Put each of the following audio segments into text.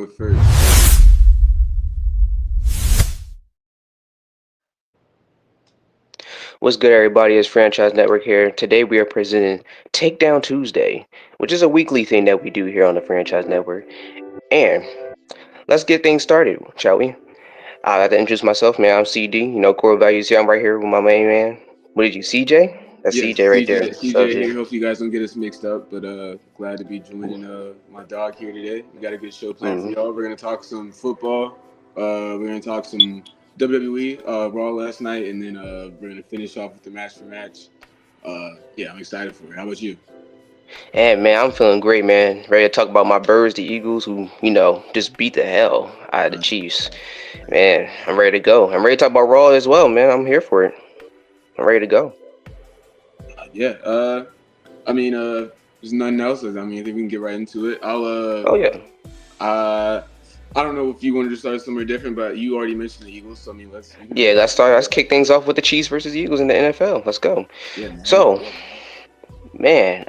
with first. What's good, everybody? It's Franchise Network here. Today we are presenting Takedown Tuesday, which is a weekly thing that we do here on the Franchise Network. And let's get things started, shall we? I'd like to introduce myself, man. I'm CD. Core Values here. I'm right here with my main man. What did you, CJ? That's Yes, CJ right there. CJ here. Hope you guys don't get us mixed up, but glad to be joining my dog here today. We got a good show planned for y'all. We're gonna talk some football. We're gonna talk some WWE Raw last night, and then we're gonna finish off with the match for match. Yeah, I'm excited for it. How about you? And man, I'm feeling great, man. Ready to talk about my birds, the Eagles, who just beat the hell out of the Chiefs. Man, I'm ready to go. I'm ready to talk about Raw as well, man. I'm here for it. I'm ready to go. Yeah. There's nothing else. I think we can get right into it. Oh yeah. I don't know if you wanted to start somewhere different, but you already mentioned the Eagles, so let's start. Let's kick things off with the Chiefs versus Eagles in the NFL. Let's go. Yeah, man. So, man,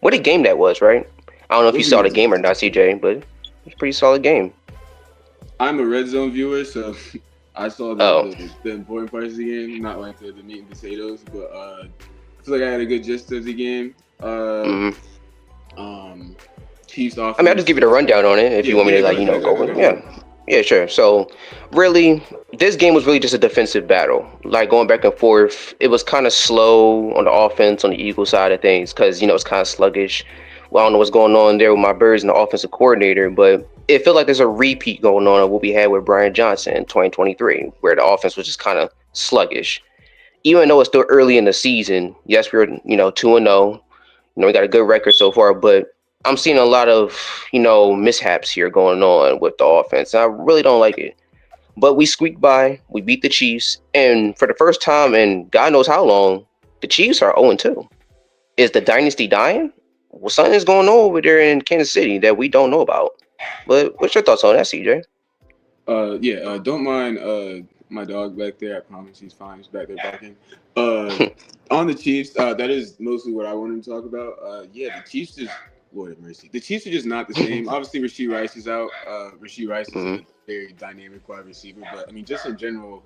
what a game that was, right? I don't know if you saw the game or not, CJ, but it's a pretty solid game. I'm a red zone viewer, so I saw the important parts of the game, not like the meat and potatoes, but I feel like I had a good gist of the game. Chiefs offense. I mean, I'll just give you the rundown on it if you want me to, go over it. Yeah, sure. So, really, this game was really just a defensive battle. Like, going back and forth, it was kind of slow on the offense on the Eagles side of things because, it's kind of sluggish. Well, I don't know what's going on there with my birds and the offensive coordinator, but it felt like there's a repeat going on of what we had with Brian Johnson in 2023, where the offense was just kind of sluggish. Even though it's still early in the season, yes, we were, 2-0. We got a good record so far, but I'm seeing a lot of, mishaps here going on with the offense. And I really don't like it. But we squeaked by. We beat the Chiefs. And for the first time in God knows how long, the Chiefs are 0-2. Is the dynasty dying? Well, something is going on over there in Kansas City that we don't know about. But what's your thoughts on that, CJ? Don't mind my dog back there. I promise he's fine. He's back there barking. On the Chiefs, that is mostly what I wanted to talk about. The Chiefs just, Lord have mercy. The Chiefs are just not the same. Obviously, Rashee Rice is out. Rashee Rice is a very dynamic wide receiver, but I mean, just in general,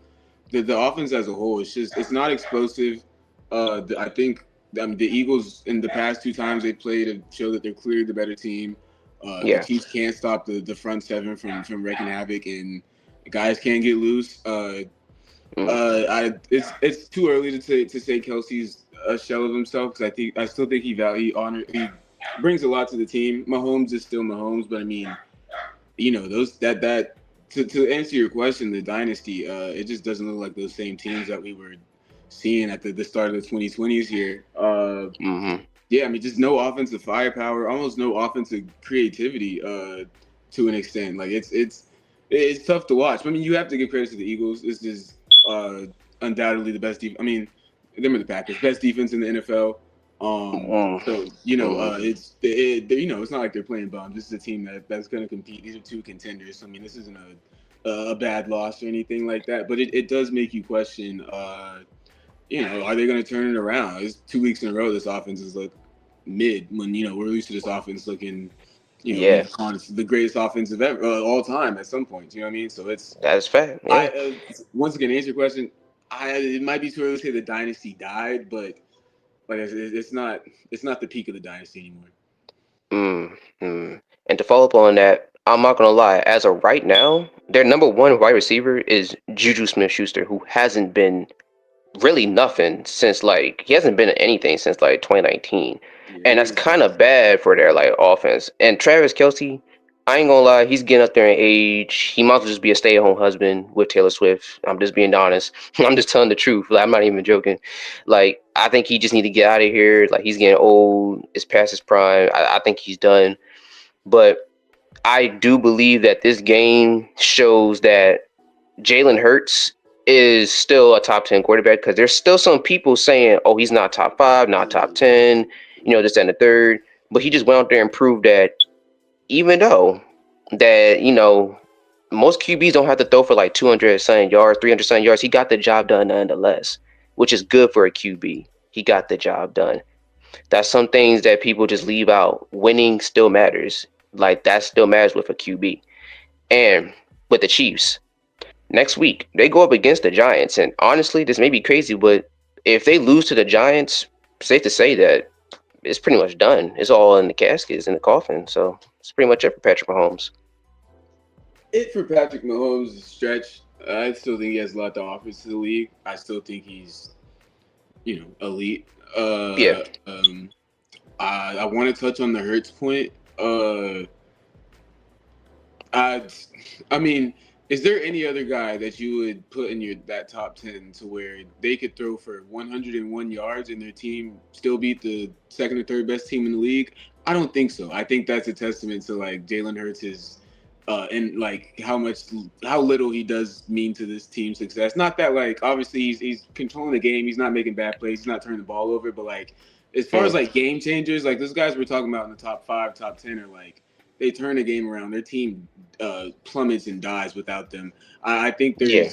the offense as a whole, it's not explosive. I think the Eagles in the past two times they played have showed that they're clearly the better team. The Chiefs can't stop the front seven from wreaking havoc, and guys can't get loose. It's too early to say Kelsey's a shell of himself because I still think he brings a lot to the team. Mahomes is still Mahomes, but I mean, to answer your question, the dynasty, it just doesn't look like those same teams that we were seeing at the start of the 2020s here. Yeah, I mean, just no offensive firepower, almost no offensive creativity to an extent. Like it's tough to watch. I mean, you have to give credit to the Eagles. This is undoubtedly the best defense. I mean, them are the Packers, best defense in the NFL. So it's not like they're playing bum. This is a team that's going to compete. These are two contenders. So, I mean, this isn't a bad loss or anything like that. But it does make you question. Are they going to turn it around? It's 2 weeks in a row. This offense is like mid when we're used to this offense looking. The greatest offense of ever all time at some point. You know what I mean? So that's fair. Yeah. Once again, to answer your question, it might be too early to say the dynasty died, but like it's not the peak of the dynasty anymore. And to follow up on that, I'm not gonna lie. As of right now, their number one wide receiver is Juju Smith-Schuster, who hasn't been really nothing since he hasn't been anything since 2019. And that's kind of bad for their offense. And Travis Kelce, I ain't gonna lie, he's getting up there in age. He might as well just be a stay-at-home husband with Taylor Swift. I'm just being honest. I'm just telling the truth. I'm not even joking. I think he just need to get out of here. He's getting old. It's past his prime. I think he's done. But I do believe that this game shows that Jalen Hurts is still a top 10 quarterback because there's still some people saying, oh, he's not top 5, not top 10, this and the third. But he just went out there and proved that even though that, most QBs don't have to throw for 200 something yards, 300 something yards, he got the job done nonetheless, which is good for a QB. He got the job done. That's some things that people just leave out. Winning still matters. Like that still matters with a QB. And with the Chiefs, next week they go up against the Giants, and honestly, this may be crazy, but if they lose to the Giants, safe to say that it's pretty much done. It's all in the caskets, in the coffin. So it's pretty much it for Patrick Mahomes. It for Patrick Mahomes is a stretch. I still think he has a lot to offer to the league. I still think he's, elite. Yeah, I want to touch on the Hurts point. I, I mean, is there any other guy that you would put in your that top 10 to where they could throw for 101 yards and their team still beat the second or third best team in the league? I don't think so. I think that's a testament to like Jalen Hurts and like how little he does mean to this team's success. Not that like obviously he's controlling the game, he's not making bad plays, he's not turning the ball over, but like as far as mm, like game changers, like those guys we're talking about in the top 5, top 10 are like they turn the game around. Their team plummets and dies without them. I think yeah,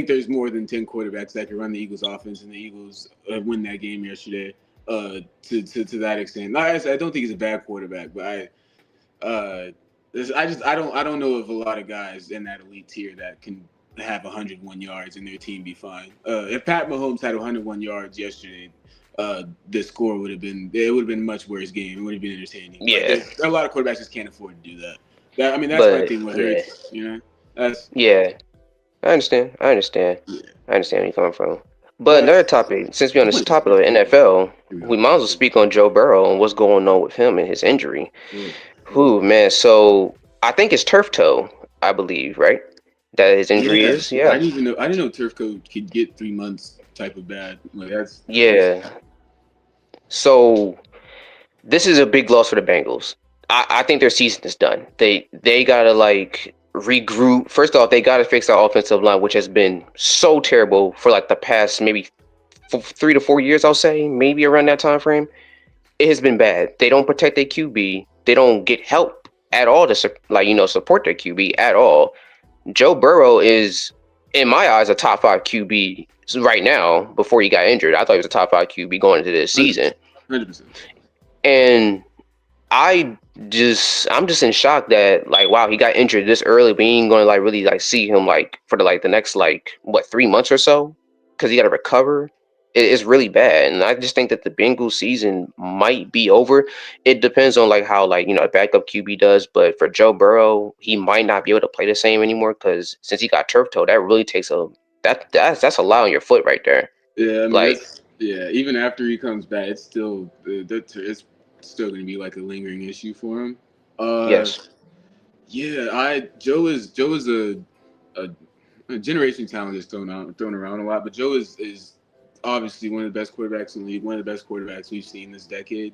there's more than 10 quarterbacks that can run the Eagles offense, and the Eagles win that game yesterday. To that extent, I don't think he's a bad quarterback, but uh, I don't know of a lot of guys in that elite tier that can have 101 yards and their team be fine. If Pat Mahomes had 101 yards yesterday, the score would have been a much worse game. It would have been entertaining. Like yeah. there's a lot of quarterbacks just can't afford to do that. That's my But thing with yeah, Hurts. You know, that's yeah. I understand. I understand. yeah. I understand where you're coming from. But But another topic, since we're I on this want to topic of the speak. NFL, Here we we go. might as well speak on Joe Burrow and what's going on with him and his injury. Oh, Who, man? So I think it's turf toe, I believe, right? That his injury yeah, is. Yeah. I didn't know turf code could get 3 months type of bad. Like that's insane. Yeah. So this is a big loss for the Bengals. I think their season is done. They gotta like regroup. First off, they gotta fix their offensive line, which has been so terrible for like the past maybe 3 to 4 years. I'll say maybe around that time frame. It has been bad. They don't protect their QB. They don't get help at all to support their QB at all. Joe Burrow is, in my eyes, a top 5 QB right now. Before he got injured, I thought he was a top 5 QB going into this 100%. season, 100%. and I'm just in shock that like wow he got injured this early, but he ain't gonna like really like see him like for the next like what 3 months or so because he got to recover. It's really bad, and I just think that the Bengals season might be over. It depends on like how like a backup QB does, but for Joe Burrow, he might not be able to play the same anymore because since he got turf toe, that really takes that's a lot on your foot right there. Yeah, I mean Like that's yeah. Even after he comes back, it's still it's still going to be like a lingering issue for him. Uh, yes, yeah, I Joe is a, a generation talent that's thrown around a lot, but Joe is obviously one of the best quarterbacks in the league, one of the best quarterbacks we've seen this decade.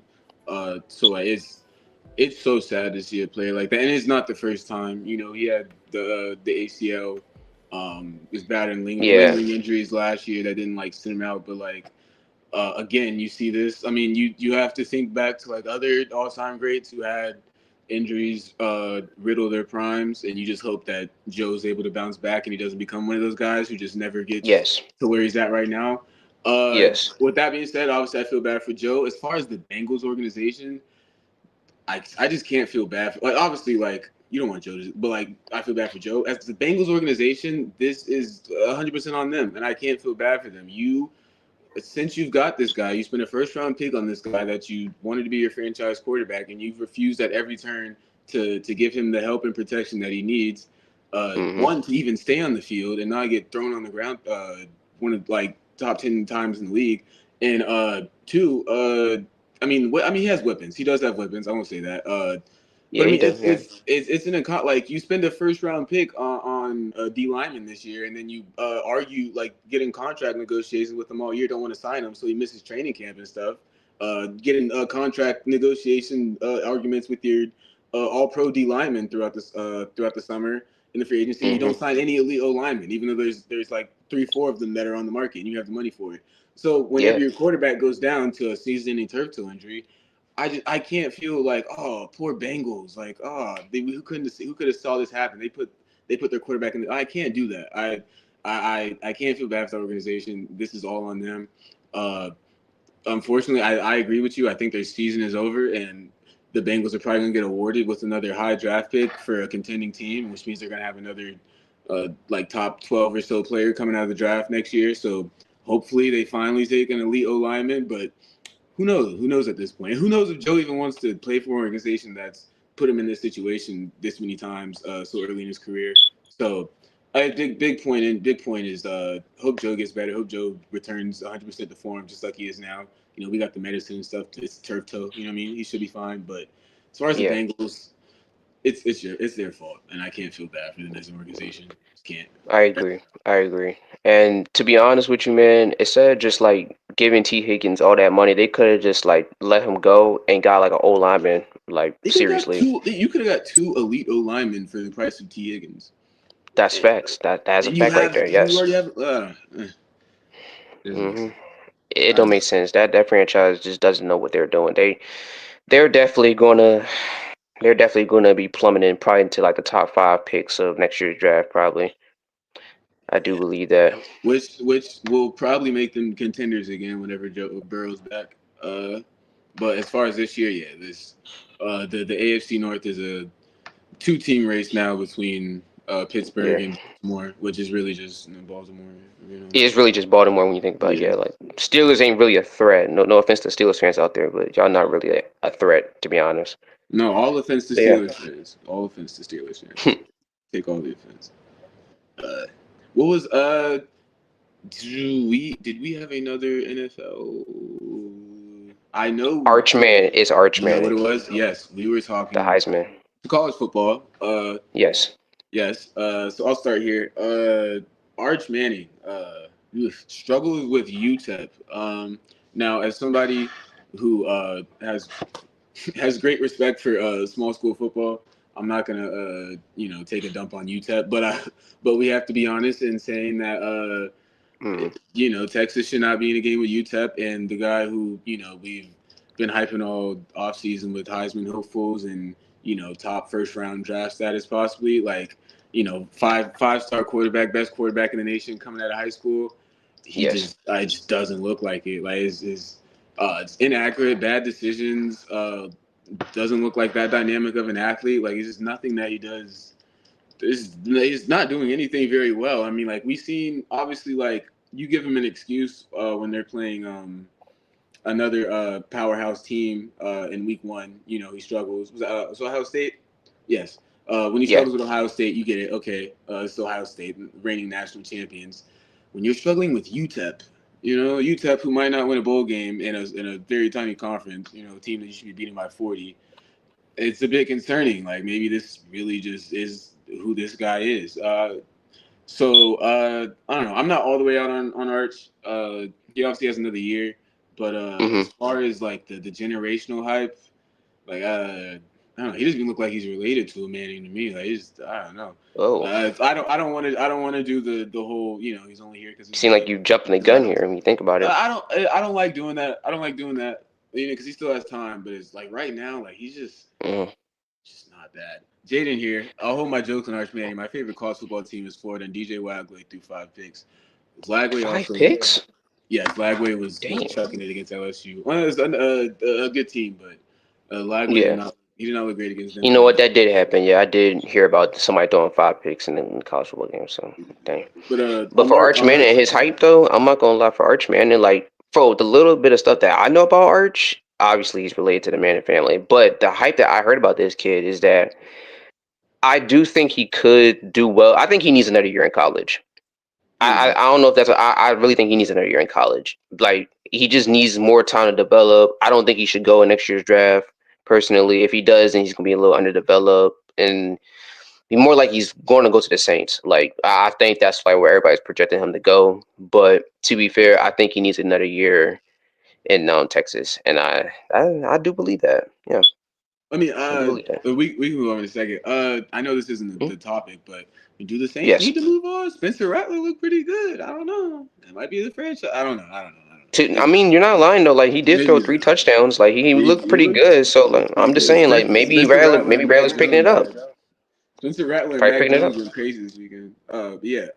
So like it's so sad to see a player like that, and it's not the first time. You know, he had the ACL. Was battling yeah, lingering injuries last year that didn't like send him out, but like again, you see this. I mean, you have to think back to like other all-time greats who had injuries riddle their primes, and you just hope that Joe's able to bounce back and he doesn't become one of those guys who just never gets yes, to where he's at right now. yes, With that being said, obviously I feel bad for Joe. As far as the Bengals organization, I just can't feel bad for like obviously like you don't want Joe to, but like I feel bad for Joe. As the Bengals organization, this is 100% on them, and I can't feel bad for them. Since you've got this guy, you spent a first round pick on this guy that you wanted to be your franchise quarterback, and you've refused at every turn to give him the help and protection that he needs. hmm One to even stay on the field and not get thrown on the ground. One of like top 10 times in the league, and two. I mean, he has weapons. He does have weapons. I won't say that. But yeah, I he mean, does, yeah. it's in a like you spend a first round pick on D lineman this year, and then you argue like getting contract negotiations with him all year, don't want to sign him, so he misses training camp and stuff. Getting contract negotiation arguments with your all pro D lineman throughout the summer in the free agency. You don't hmm sign any elite O linemen, even though there's like 3 4 of them that are on the market, and you have the money for it. So whenever Yeah, your quarterback goes down to a season-ending turf toe injury, I can't feel like oh poor Bengals like oh who could have saw this happen they put their quarterback in I can't do that I can't feel bad for the organization. This is all on them. uh Unfortunately, I agree with you. I think their season is over, and the Bengals are probably going to get awarded with another high draft pick for a contending team, which means they're going to have another like top 12 or so player coming out of the draft next year. So hopefully they finally take an elite O lineman, but who knows? Who knows at this point? Who knows if Joe even wants to play for an organization that's put him in this situation this many times so early in his career? So, big point is hope Joe gets better. Hope Joe returns 100% to form, just like he is now. You know, we got the medicine and stuff. It's turf toe. You know what I mean? He should be fine. But as far as the Bengals, it's their fault, and I can't feel bad for them as an organization. Just can't. I agree. I agree. And to be honest with you, man, instead of just like giving T. Higgins all that money, they could have just like let him go and got like an old lineman. Like They could have got seriously, two. You could have got two elite O linemen for the price of T. Higgins. that's facts. That's a And you fact right have there. you Yes. already have. It doesn't make hmm sense. It I don't make just sense. That franchise just doesn't know what they're doing. They're definitely gonna they're definitely gonna be plummeting probably into like the top 5 picks of next year's draft. Probably. I do yeah. believe that. Which will probably make them contenders again whenever Joe Burrow's back. But as far as this year, yeah, this the AFC North is a 2-team race now between Pittsburgh Yeah. and Baltimore, which is really just Baltimore. You know. It's really just Baltimore when you think about it. Yeah. Yeah, like Steelers ain't really a threat. No offense to Steelers fans out there, but y'all not really a threat to be honest. No, all offense to But yeah. Steelers fans. All offense to Steelers fans. Take all the offense. Uh, what was did we have another NFL? I know. Archman is You know what Archman, it was? Yes, we were the talking Heisman. college football. Yes. Yes. So I'll start here. Arch Manning. Struggles with UTEP. Now, as somebody who has great respect for small school football, I'm not gonna take a dump on UTEP, but we have to be honest in saying that Mm. Texas should not be in a game with UTEP, and the guy who we've been hyping all offseason with Heisman hopefuls and top first round draft status possibly, like five-star quarterback, best quarterback in the nation coming out of high school. Yes. It just doesn't look like it. Like it's inaccurate, bad decisions. Doesn't look like that dynamic of an athlete. Like it's just nothing that he does. He's not doing anything very well. I mean, like we've seen, obviously, like you give him an excuse when they're playing another powerhouse team in week one. He struggles. Was Ohio State? Yes. When he Yeah. struggles with Ohio State, you get it. Okay, it's Ohio State, reigning national champions. When you're struggling with UTEP, UTEP, who might not win a bowl game in a very tiny conference, a team that you should be beating by 40, it's a bit concerning. Like maybe this really just is who this guy is. So I don't know. I'm not all the way out on Arch. He obviously has another year, but hmm as far as like the generational hype, like I don't know. He doesn't even look like he's related to a Manning to me. Like I don't know. Oh, I don't want to do the whole he's only here because you his seem like brother. you jumping the Because gun here when you think about it. I don't like doing that. I don't like doing that. Because he still has time, but it's like right now, like he's Mm. just not bad. Jaden here. I'll hold my jokes on Arch Manning. My favorite college football team is Florida, and DJ Wagley threw 5 picks. Lagway Five also, picks? yes, Lagway was Damn. chucking it against LSU. Well, it was a good team, but Lagway did Yeah. not. He did not look great against them. You know what? That did happen. Yeah, I did hear about somebody throwing 5 picks in the college football game. So, dang. But But for Arch On Manning Mark, and his hype, though, I'm not gonna lie for Arch Manning. Like, for the little bit of stuff that I know about Arch, obviously he's related to the Manning family. But the hype that I heard about this kid is that I do think he could do well. I think he needs another year in college. I don't know if I really think he needs another year in college. Like he just needs more time to develop. I don't think he should go in next year's draft. Personally, if he does, then he's gonna be a little underdeveloped and be more like he's going to go to the Saints. Like I think that's like where everybody's projecting him to go. But to be fair, I think he needs another year in Texas, and I do believe that. Yeah, I mean, I do believe that. we can move on in a second. I know this isn't Hmm? the topic, but do the Saints Yes. need to move on? Spencer Rattler looked pretty good. I don't know. It might be the franchise. I don't know. I don't know. I mean, you're not lying though. Like he did throw Maybe 3 touchdowns. Like he looked he pretty looked good. So like, I'm just good. saying, like maybe Mac Rattler's picking it Jones. up. Spencer Rattler and Probably Mac picking it Jones up. went crazy this weekend. Yeah,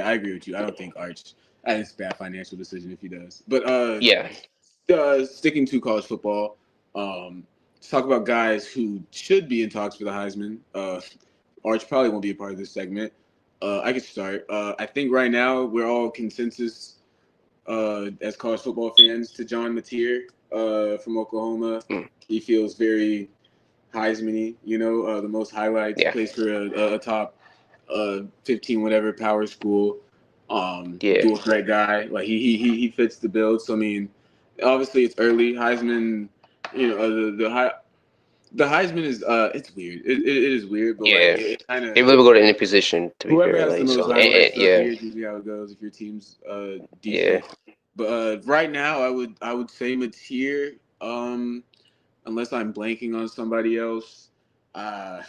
I agree with you. I don't think Arch. It's a bad financial decision if he does. But Yeah. sticking to college football, um, talk about guys who should be in talks for the Heisman. Arch probably won't be a part of this segment. I could start. I think right now we're all consensus as college football fans to John Mateer from Oklahoma. Mm, He feels very Heisman-y, the most highlights, yeah, plays for a top 15 whatever power school. yeah, Dual threat guy. Like he fits the bill. So I mean, obviously it's early. Heisman, the Heisman is it's weird. It is weird, but like yeah. it kind of It really go to any position, to be whoever fair. has the Like most so, highlights stuff yeah, here is usually how it goes if your team's yeah. decent. But right now, I would say Mateer, unless I'm blanking on somebody else. Uh,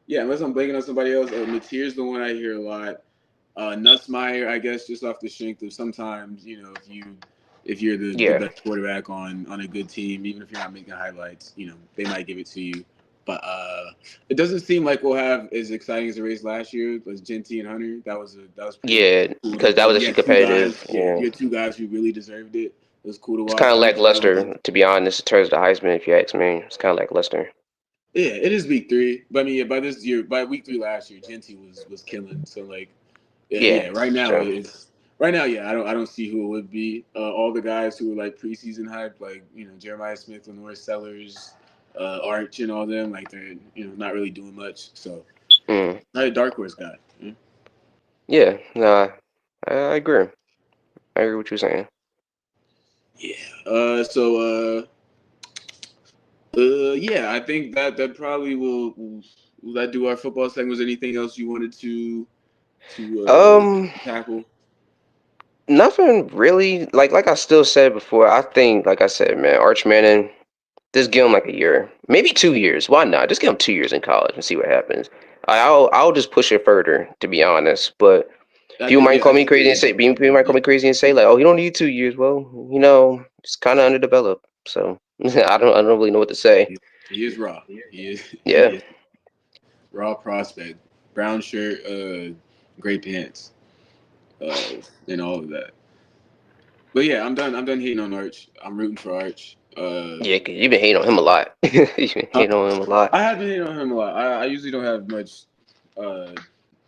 yeah, unless I'm blanking on somebody else, Mateer's the one I hear a lot. Nussmeyer, I guess, just off the strength of sometimes, if you're the Yeah, best quarterback on a good team, even if you're not making highlights, they might give it to you. But it doesn't seem like we'll have as exciting as a race last year as Genty and Hunter. That was pretty yeah, cool to because that was see. You actually had two competitive. guys, yeah, Yeah, you had two guys who really deserved it. It was cool to it's watch. kind of I'm excited to. lackluster, to be honest, in terms of the Heisman. If you ask me, it's kind of lackluster. Yeah, it is week three. But I mean, yeah, by week three last year, Genty was killing. So like, yeah, Yeah, yeah. Right for now sure. it's right now. Yeah, I don't see who it would be. All the guys who were like preseason hype, like Jeremiah Smith, Lenore Sellers, Arch, and all them, like they're not really doing much. So Mm. not a dark horse guy. Yeah. Yeah, nah, I agree. I agree with what you're saying. Yeah. Yeah. I think that probably will that do our football segment. Was anything else you wanted to Um, tackle? Nothing really. Like I still said before. I think, like I said, man, Arch Manning. Just give him like a year, maybe 2 years. Why not? Just give him 2 years in college and see what happens. I'll just push it further, to be honest. But I people think might yeah, call I me think crazy and say, people might call me crazy and say like, oh, you don't need 2 years. Well, it's kind of underdeveloped. So I don't really know what to say. he is raw. He is Yeah, raw prospect. Brown shirt, gray pants, and all of that. But yeah, I'm done. I'm done hating on Arch. I'm rooting for Arch. yeah. 'Cause you've been hating on him a lot. You've been I, hating on him a lot. I have been hating on him a lot. I usually don't have much uh,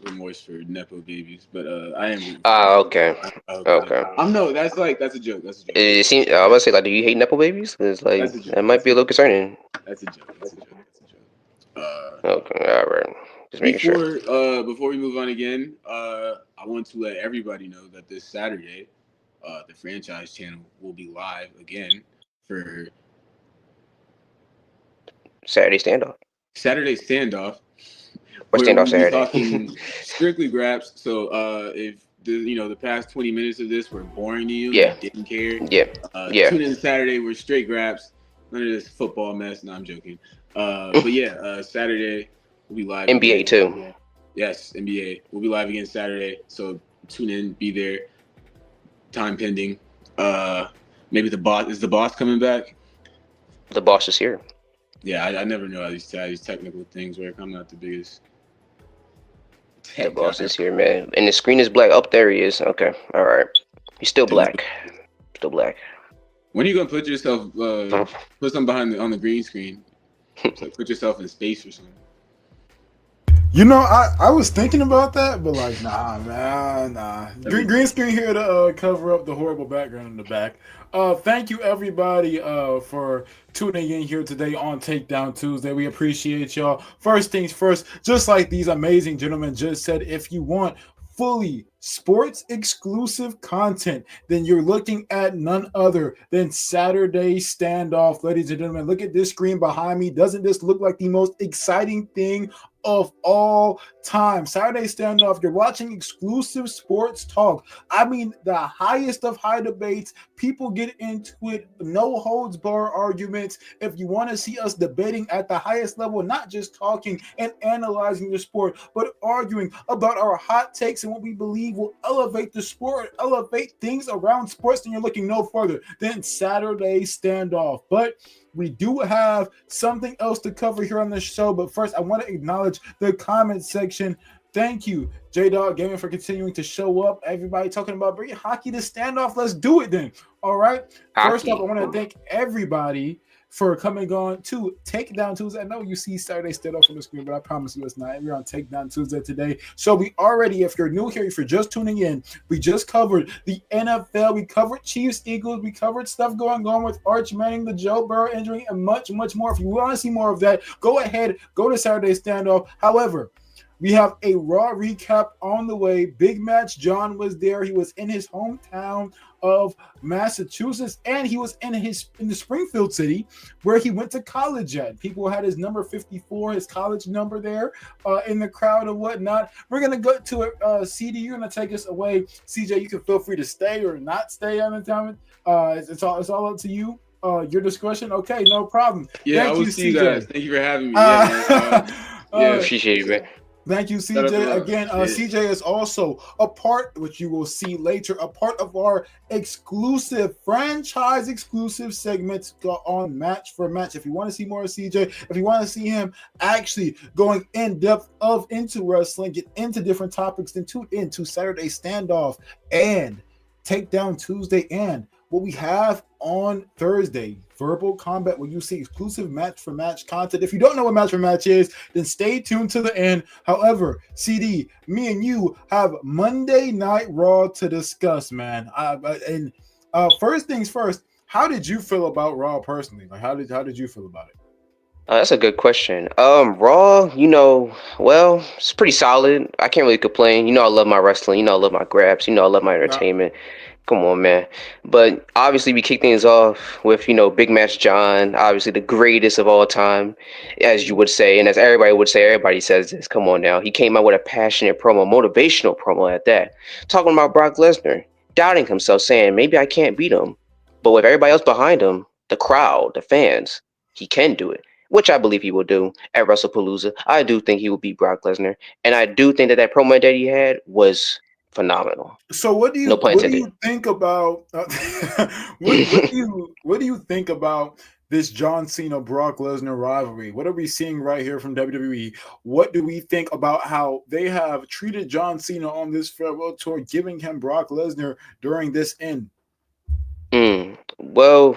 remorse for nepo babies, but I am rooting for Ah, Arch. okay, I hope he does. okay. I'm no. That's a joke. That's a joke. It seems I was about to say like, do you hate nepo babies? Because like That's a joke. that might be a little concerning. That's a joke. That's a joke. That's a joke. Uh, Okay, all right. Just making sure. before we move on again, I want to let everybody know that this Saturday, the franchise channel will be live again for Saturday standoff Saturday standoff, or where standoff we'll be Saturday. talking strictly graps. So if the past 20 minutes of this were boring to you and you Yeah, didn't care, yeah, yeah. tune in Saturday. We're straight graps. None of this football mess. No, I'm joking. But yeah, Saturday we'll be live NBA again. too. Yes, NBA. We'll be live again Saturday. So tune in, be there. Time pending. Uh, maybe the boss coming back? The boss is here. Yeah, I never know how these technical things work. I'm not the biggest The tech guy. boss is here, man. And the screen is black. Up there he is. Okay, all right. He's still black. Still black. When are you gonna put yourself Huh? put something on the green screen? So put yourself in space or something. I was thinking about that, but like, nah, man, nah. Green screen here to cover up the horrible background in the back. Thank you everybody for tuning in here today on Takedown Tuesday. We appreciate y'all. First things first, just like these amazing gentlemen just said, if you want fully sports exclusive content, then you're looking at none other than Saturday Standoff. Ladies and gentlemen, look at this screen behind me. Doesn't this look like the most exciting thing of all time? Saturday Standoff, you're watching exclusive sports talk. I mean, the highest of high debates. People get into it, no holds bar arguments. If you want to see us debating at the highest level, not just talking and analyzing the sport, but arguing about our hot takes and what we believe will elevate the sport, elevate things around sports, then you're looking no further than Saturday Standoff. But we do have something else to cover here on the show. But first, I want to acknowledge the comment section. Thank you, J Dog Gaming, for continuing to show up. Everybody talking about bring hockey to Standoff. Let's do it then. All right. First off, Hockey. I want to thank everybody for coming on to Takedown Tuesday. I know you see Saturday still off on the screen, but I promise you it's not. We're on Takedown Tuesday today. So we already, if you're new here, if you're just tuning in, we just covered the NFL. We covered Chiefs, Eagles. We covered stuff going on with Arch Manning, the Joe Burrow injury, and much, much more. If you want to see more of that, go ahead, go to Saturday Standoff. However, we have a Raw recap on the way. Big match. John was there. He was in his hometown of Massachusetts, and he was in the Springfield city where he went to college at. People had his number 54, his college number there in the crowd and whatnot. We're gonna go to it. CD, you're gonna take us away. CJ, you can feel free to stay or not stay on the time. It's all up to you. Your discretion. Okay, no problem. Yeah, I will see you guys. Thank you for having me. Yeah, appreciate you, man. Thank you, CJ. Again, CJ is also a part, which you will see later, a part of our exclusive, franchise exclusive segments on Match for Match. If you want to see more of CJ, if you want to see him actually going in depth into wrestling, get into different topics, then tune into Saturday Standoff and Takedown Tuesday and what we have on Thursday, Verbal Combat, where you see exclusive match for match content. If you don't know what match for match is, then stay tuned to the end. However, CD, me and you have Monday Night Raw to discuss, man. First things first, how did you feel about Raw personally? Like, how did you feel about it? That's a good question. Raw, well, it's pretty solid. I can't really complain. I love my wrestling. I love my grabs. I love my entertainment. Come on, man. But obviously we kick things off with, Big Match John, obviously the greatest of all time, as you would say, and as everybody would say, everybody says this. Come on now. He came out with a passionate promo, motivational promo at that, talking about Brock Lesnar, doubting himself, saying, maybe I can't beat him. But with everybody else behind him, the crowd, the fans, he can do it, which I believe he will do at WrestlePalooza. I do think he will beat Brock Lesnar. And I do think that promo that he had was phenomenal. So what do you think about what do you think about this John Cena Brock Lesnar rivalry? What are we seeing right here from WWE? What do we think about how they have treated John Cena on this farewell tour, giving him Brock Lesnar during this end? Well,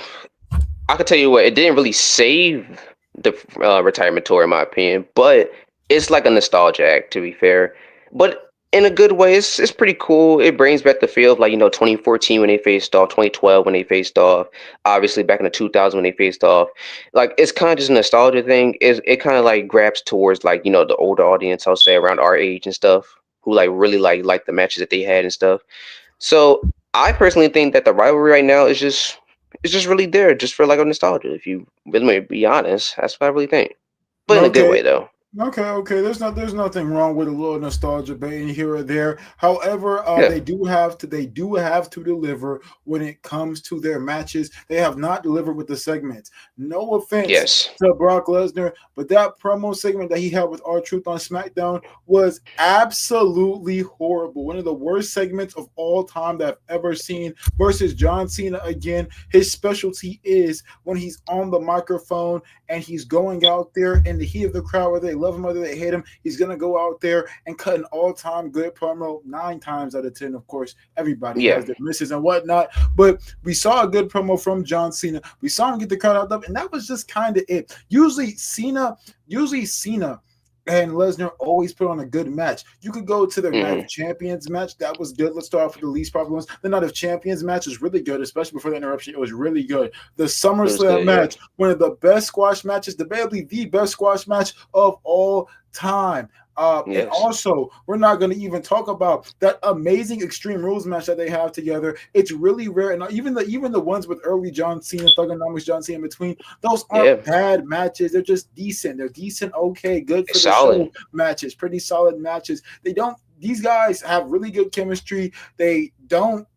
I can tell you what, it didn't really save the retirement tour in my opinion, but it's like a nostalgia act, to be fair. But in a good way, it's pretty cool. It brings back the feel of 2014 when they faced off, 2012 when they faced off, obviously back in the 2000 when they faced off. It's kind of just a nostalgia thing. It kind of grabs towards the older audience, I'll say around our age and stuff, who really like the matches that they had and stuff. So I personally think that the rivalry right now is just really there just for a nostalgia. If you really be honest, that's what I really think, but in a good way though. Okay. There's nothing wrong with a little nostalgia baiting here or there. However, they do have to deliver when it comes to their matches. They have not delivered with the segments. No offense to Brock Lesnar, but that promo segment that he had with R-Truth on SmackDown was absolutely horrible. One of the worst segments of all time that I've ever seen. Versus John Cena again. His specialty is when he's on the microphone and he's going out there in the heat of the crowd, whether they love him, whether they hate him, he's going to go out there and cut an all-time good promo 9 times out of 10. Of course, everybody has their misses and whatnot, but we saw a good promo from John Cena. We saw him get the crowd out there, and that was just kind of it. Usually Cena and Lesnar always put on a good match. You could go to the Night of Champions match. That was good. Let's start off with the least popular ones. The Night of Champions match was really good, especially before the interruption. It was really good. The SummerSlam match, one of the best squash matches, debatably the best squash match of all time. And also, we're not going to even talk about that amazing Extreme Rules match that they have together. It's really rare, and even the ones with early John Cena, Thugonomics John Cena in between, those aren't bad matches. They're just decent. They're decent, okay, good for the show matches, pretty solid matches. These guys have really good chemistry. They don't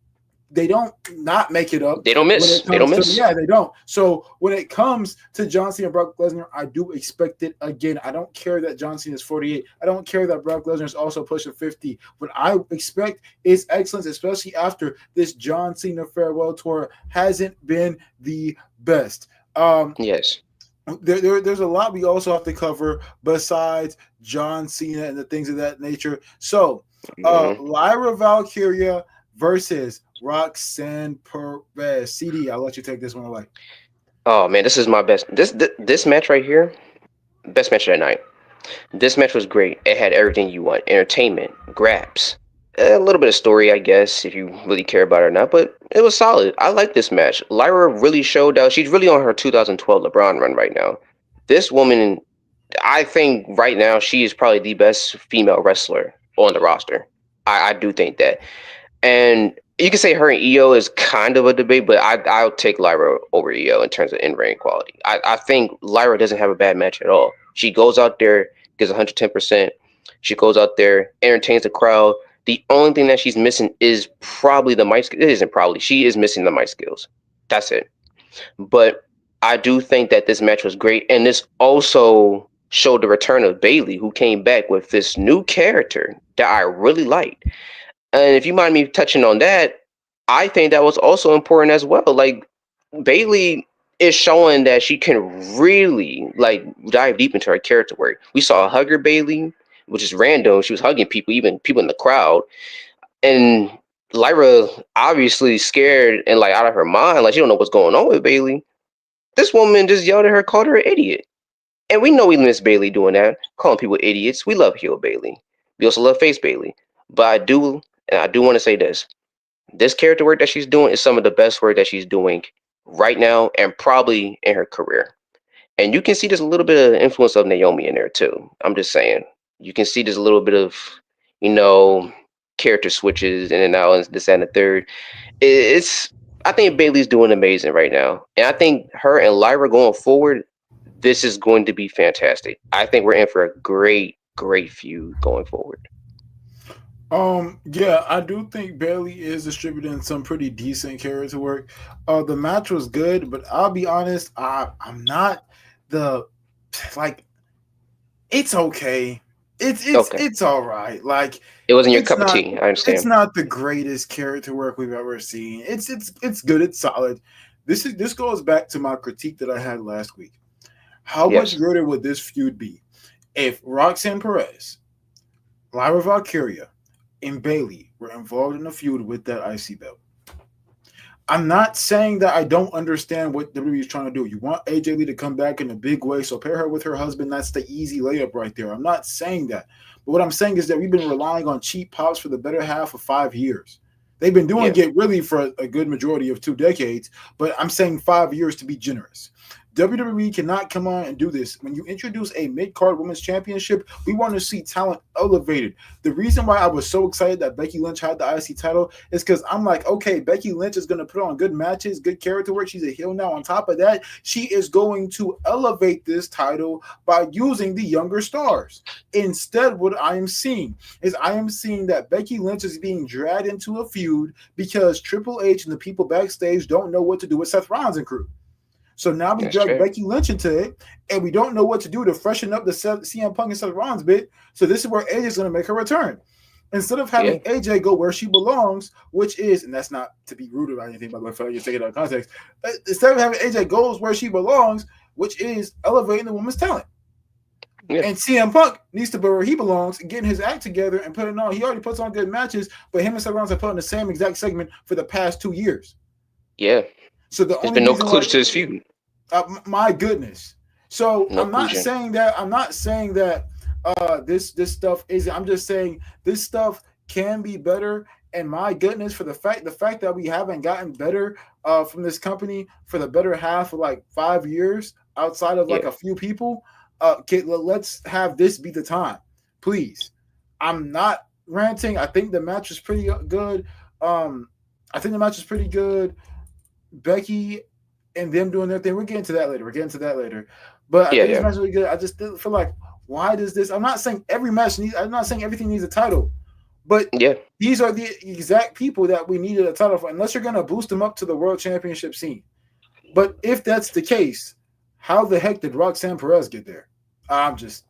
not make it up. They don't miss. They don't. So when it comes to John Cena and Brock Lesnar, I do expect it again. I don't care that John Cena is 48. I don't care that Brock Lesnar is also pushing 50. What I expect is excellence, especially after this John Cena farewell tour hasn't been the best. There's a lot we also have to cover besides John Cena and the things of that nature. So Lyra Valkyria versus Roxanne Perez. CD, I'll let you take this one away. Oh man, this is my best. This match right here, best match of the night. This match was great. It had everything you want: entertainment, grabs, a little bit of story, I guess, if you really care about it or not. But it was solid. I like this match. Lyra really showed out. She's really on her 2012 LeBron run right now. This woman, I think right now she is probably the best female wrestler on the roster. I do think that. And you can say her and EO is kind of a debate, but I'll take Lyra over EO in terms of in-ring quality. I think Lyra doesn't have a bad match at all. She goes out there, gives 110%. She goes out there, entertains the crowd. The only thing that she's missing is probably the mic. It isn't probably. She is missing the mic skills. That's it. But I do think that this match was great, and this also showed the return of Bayley, who came back with this new character that I really liked. And if you mind me touching on that, I think that was also important as well. Like Bailey is showing that she can really like dive deep into her character work. We saw a hugger Bailey, which is random. She was hugging people, even people in the crowd. And Lyra obviously scared and like out of her mind, like she don't know what's going on with Bailey. This woman just yelled at her, called her an idiot. And we know we miss Bailey doing that, calling people idiots. We love heel Bailey. We also love face Bailey. But I do want to say this character work that she's doing is some of the best work that she's doing right now and probably in her career. And you can see there's a little bit of influence of Naomi in there too. I'm just saying. You can see there's a little bit of, you know, character switches in and out and this and the third. It's I think Bailey's doing amazing right now. And I think her and Lyra going forward, this is going to be fantastic. I think we're in for a great, great feud going forward. Yeah, I do think Bailey is distributing some pretty decent character work. The match was good, but I'll be honest, I'm not the like. It's okay. Okay. It's all right. Like It wasn't your it's cup of not tea. I it's understand. not the greatest character work we've ever seen. It's good. It's solid. This goes back to my critique that I had last week. How much Yes. greater would this feud be if Roxanne Perez, Lyra Valkyria, and Bailey were involved in a feud with that IC belt? I'm not saying that I don't understand what WWE is trying to do. You want AJ Lee to come back in a big way, so pair her with her husband. That's the easy layup right there. I'm not saying that. But what I'm saying is that we've been relying on cheap pops for the better half of 5 years. They've been doing Yeah. it really for a good majority of 2 decades, but I'm saying 5 years to be generous. WWE cannot come on and do this. When you introduce a mid-card women's championship, we want to see talent elevated. The reason why I was so excited that Becky Lynch had the IC title is because I'm like, okay, Becky Lynch is going to put on good matches, good character work. She's a heel now. On top of that, she is going to elevate this title by using the younger stars. Instead, what I am seeing is that Becky Lynch is being dragged into a feud because Triple H and the people backstage don't know what to do with Seth Rollins and crew. So now we That's drag true. Becky Lynch into it, and we don't know what to do to freshen up the CM Punk and Seth Rollins bit. So this is where AJ is going to make her return. Instead of Yeah. having AJ go where she belongs, which is, and that's not to be rude or anything, by the way, if I just take it out of context, instead of having AJ goes where she belongs, which is elevating the woman's talent. Yeah. And CM Punk needs to be where he belongs and getting his act together and putting on. He already puts on good matches, but him and Seth Rollins have put on the same exact segment for the past 2 years. Yeah. So the There's only been no reason why, conclusion to this feud. my goodness. So No I'm not conclusion. saying that. This stuff isn't. I'm just saying this stuff can be better. And my goodness, for the fact that we haven't gotten better from this company for the better half of like 5 years, outside of like Yeah. a few people, okay, let's have this be the time, please. I'm not ranting. I think the match is pretty good. I think the match is pretty good. Becky and them doing their thing. We're getting to that later. But I Yeah. think this Yeah. match is really good. I just feel like, why does this? I'm not saying every match needs. I'm not saying everything needs a title, but Yeah. these are the exact people that we needed a title for. Unless you're going to boost them up to the world championship scene. But if that's the case, how the heck did Roxanne Perez get there? I'm just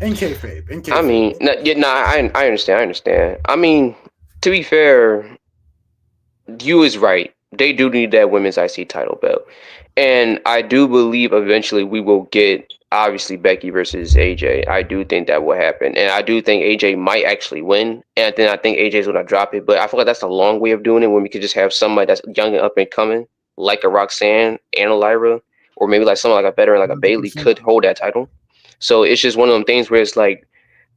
in kayfabe. I mean, I understand. I understand. I mean, to be fair, you is right. They do need that women's IC title belt, and I do believe eventually we will get obviously Becky versus AJ. I do think that will happen, and I do think AJ might actually win, and then I think AJ's gonna drop it. But I feel like that's a long way of doing it when we could just have somebody that's young and up and coming like a Roxanne and a Lyra, or maybe like someone like a veteran like a Bailey 100%. could hold that title. So it's just one of them things where it's like,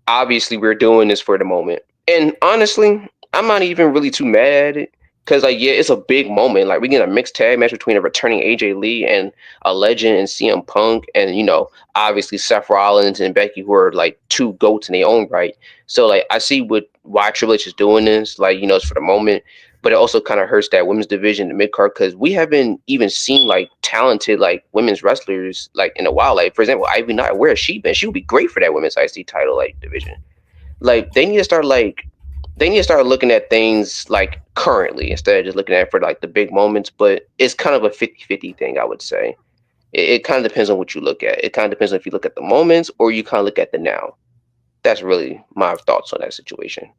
obviously we're doing this for the moment. And honestly, I'm not even really too mad at it. Cause like, yeah, it's a big moment. Like we get a mixed tag match between a returning AJ Lee and a legend and CM Punk, and obviously Seth Rollins and Becky, who are like two goats in their own right. So like, I see why Triple H is doing this. Like, it's for the moment, but it also kind of hurts that women's division, the mid card, because we haven't even seen like talented like women's wrestlers like in a while. Like for example, Ivy Knight, where has she been? She would be great for that women's IC title like division. Like they need to start looking at things like currently instead of just looking at it for like the big moments. But it's kind of a 50-50 thing, I would say. It kind of depends on what you look at. It kind of depends on if you look at the moments or you kind of look at the now. That's really my thoughts on that situation.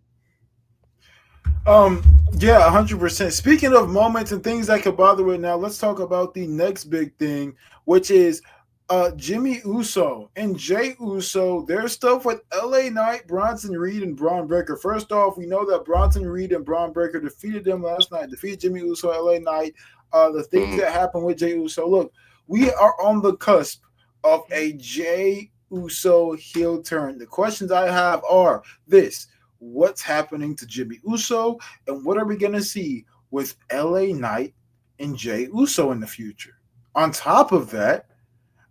Yeah, 100%. Speaking of moments and things that could bother with now, let's talk about the next big thing, which is Jimmy Uso and Jay Uso. Their stuff with LA Knight, Bronson Reed, and Braun Breaker. First off, we know that Bronson Reed and Braun Breaker defeated them last night, defeated Jimmy Uso, LA Knight. The things that happened with Jay Uso. Look, we are on the cusp of a Jay Uso heel turn. The questions I have are this: what's happening to Jimmy Uso, and what are we going to see with LA Knight and Jay Uso in the future? On top of that,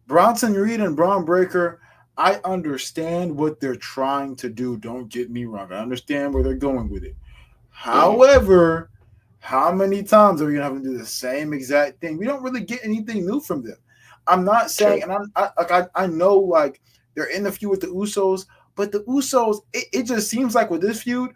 Bronson Reed and Braun Breaker, I understand what they're trying to do. Don't get me wrong. I understand where they're going with it. However, how many times are we going to have to do the same exact thing? We don't really get anything new from them. I'm not saying, and I know like they're in the feud with the Usos, but the Usos, it just seems like with this feud,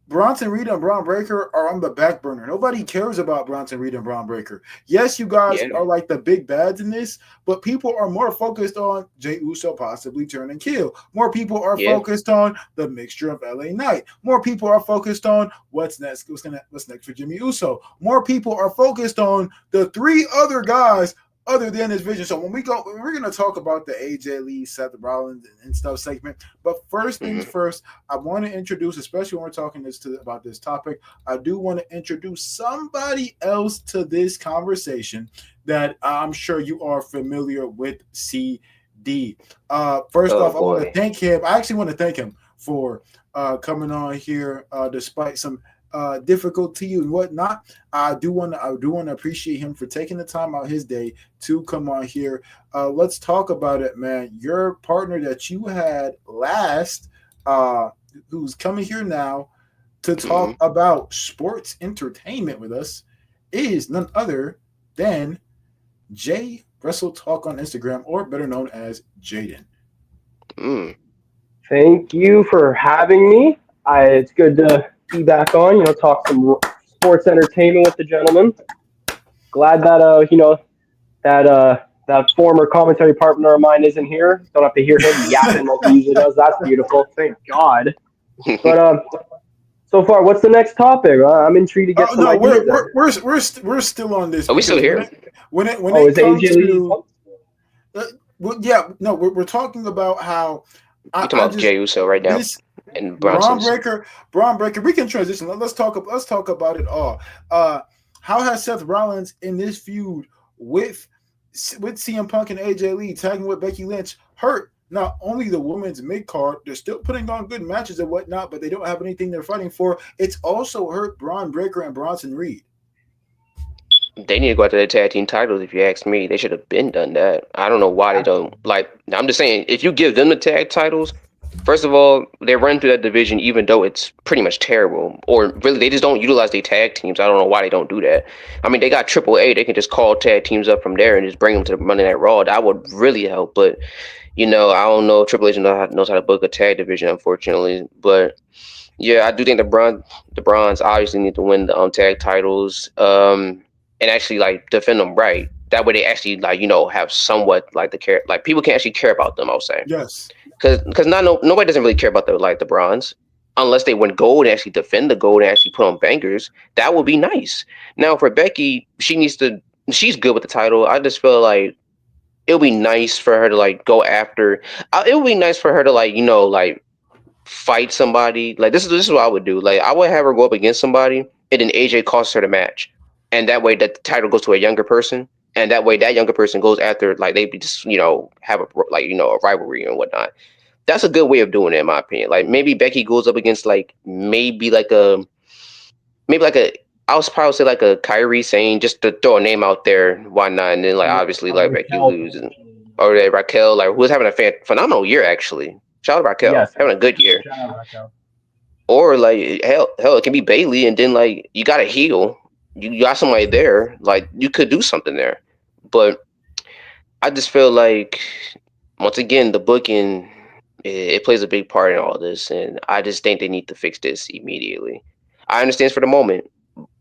Bronson Reed and Braun Breaker are on the back burner. Nobody cares about Bronson Reed and Braun Breaker. Yes, you guys are like the big bads in this, but people are more focused on Jay Uso possibly turning kill. More people are focused on the mixture of LA Knight. More people are focused on what's next. What's next for Jimmy Uso. More people are focused on the three other guys other than his vision. So when we're going to talk about the AJ Lee, Seth Rollins, and stuff segment. But first things first, I want to introduce, especially when we're talking about this topic, I do want to introduce somebody else to this conversation that I'm sure you are familiar with. CD. First off, I want to thank him. I actually want to thank him for coming on here despite some difficulty and whatnot. I do want to appreciate him for taking the time out his day to come on here. Let's talk about it, man. Your partner that you had last, who's coming here now to talk about sports entertainment with us, is none other than Jay Wrestle Talk on Instagram, or better known as Jaden. Thank you for having me. It's good to be back on, talk some sports entertainment with the gentleman. Glad that that former commentary partner of mine isn't here. Don't have to hear him yapping like he usually does. That's beautiful. Thank God. But so far, what's the next topic? I'm intrigued to get some ideas. We're still on this. Are we still here? When it comes to we're talking about how you're talking about Jey Uso right now. And Braun Breaker. We can transition. Let's talk about it all. How has Seth Rollins in this feud with CM Punk and AJ Lee tagging with Becky Lynch hurt not only the women's mid card? They're still putting on good matches and whatnot, but they don't have anything they're fighting for. It's also hurt Braun Breaker and Bronson Reed. They need to go after the tag team titles. If you ask me, they should have been done that. I don't know why they don't. Like, I'm just saying, if you give them the tag titles, first of all, they run through that division even though it's pretty much terrible. Or really, they just don't utilize their tag teams. I don't know why they don't do that. I mean, they got AAA. They can just call tag teams up from there and just bring them to Monday Night Raw. That would really help. But, I don't know if Triple H knows how to book a tag division, unfortunately. But, yeah, I do think the Browns obviously need to win the tag titles and actually, like, defend them right. That way they actually, like, have somewhat, like, the care. Like, people can actually care about them, I'll say. Yes. Because nobody doesn't really care about the Bronze unless they win gold and actually defend the gold and actually put on bangers. That would be nice. Now for Becky, she's good with the title. I just feel like it would be nice for her to like go after. It would be nice for her to like fight somebody. Like this is what I would do. Like I would have her go up against somebody and then AJ costs her the match. and that way that the title goes to a younger person, and that way that younger person goes after like they just have a a rivalry and whatnot. That's a good way of doing it, in my opinion. Like maybe Becky goes up against like maybe like a I was probably say like a Kyrie saying just to throw a name out there, why not? And then like obviously like Becky loses, or Raquel like who's having a phenomenal year actually. Shout out Raquel, Yes. having a good year. Shout out Raquel. Or like hell, it can be Bailey, and then like you got a heel, you got somebody there, like you could do something there. But I just feel like once again the booking it plays a big part in all this, and I just think they need to fix this immediately. I understand for the moment,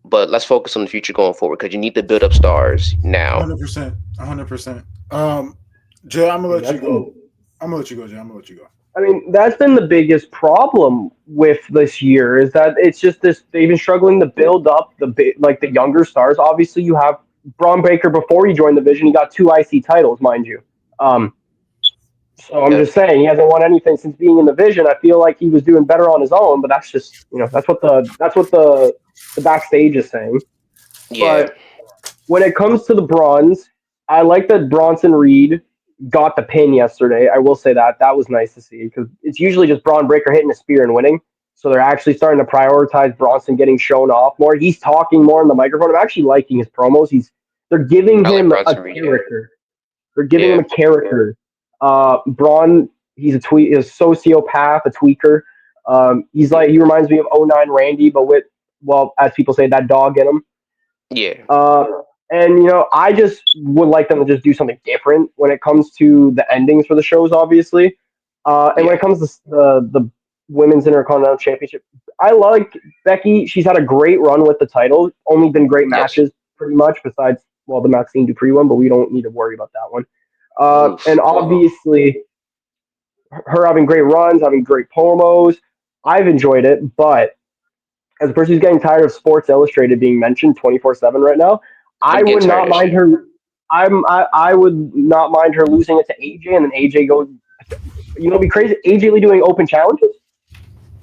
but let's focus on the future going forward because you need to build up stars now. 100%. 100%. Jay, I'm gonna let you go. I'm gonna let you go, Jay. I'm gonna let you go. I mean, that's been the biggest problem with this year is that it's just this. They've been struggling to build up the younger stars. Obviously, you have Braun Breaker before he joined the division. He got 2 IC titles, mind you. So I'm just saying he hasn't won anything since being in the division. I feel like he was doing better on his own, but that's just that's what the backstage is saying. Yeah. But when it comes to the bronze, I like that Bronson Reed got the pin yesterday. I will say that was nice to see because it's usually just Braun Breaker hitting a spear and winning. So they're actually starting to prioritize Bronson getting shown off more. He's talking more in the microphone. I'm actually liking his promos. They're giving him a character. They're giving him a character. Braun, he's a sociopath, a tweaker. He reminds me of '09 Randy, but with, as people say, that dog in him. Yeah. And I just would like them to just do something different when it comes to the endings for the shows, obviously. And when it comes to the Women's Intercontinental Championship, I like Becky. She's had a great run with the title. Only been great matches, pretty much, besides the Maxine Dupree one, but we don't need to worry about that one. And obviously, her having great runs, having great promos, I've enjoyed it. But as a person who's getting tired of Sports Illustrated being mentioned 24/7 right now, I would not mind her. I would not mind her losing it to AJ, and then AJ goes. It'd be crazy. AJ Lee doing open challenges,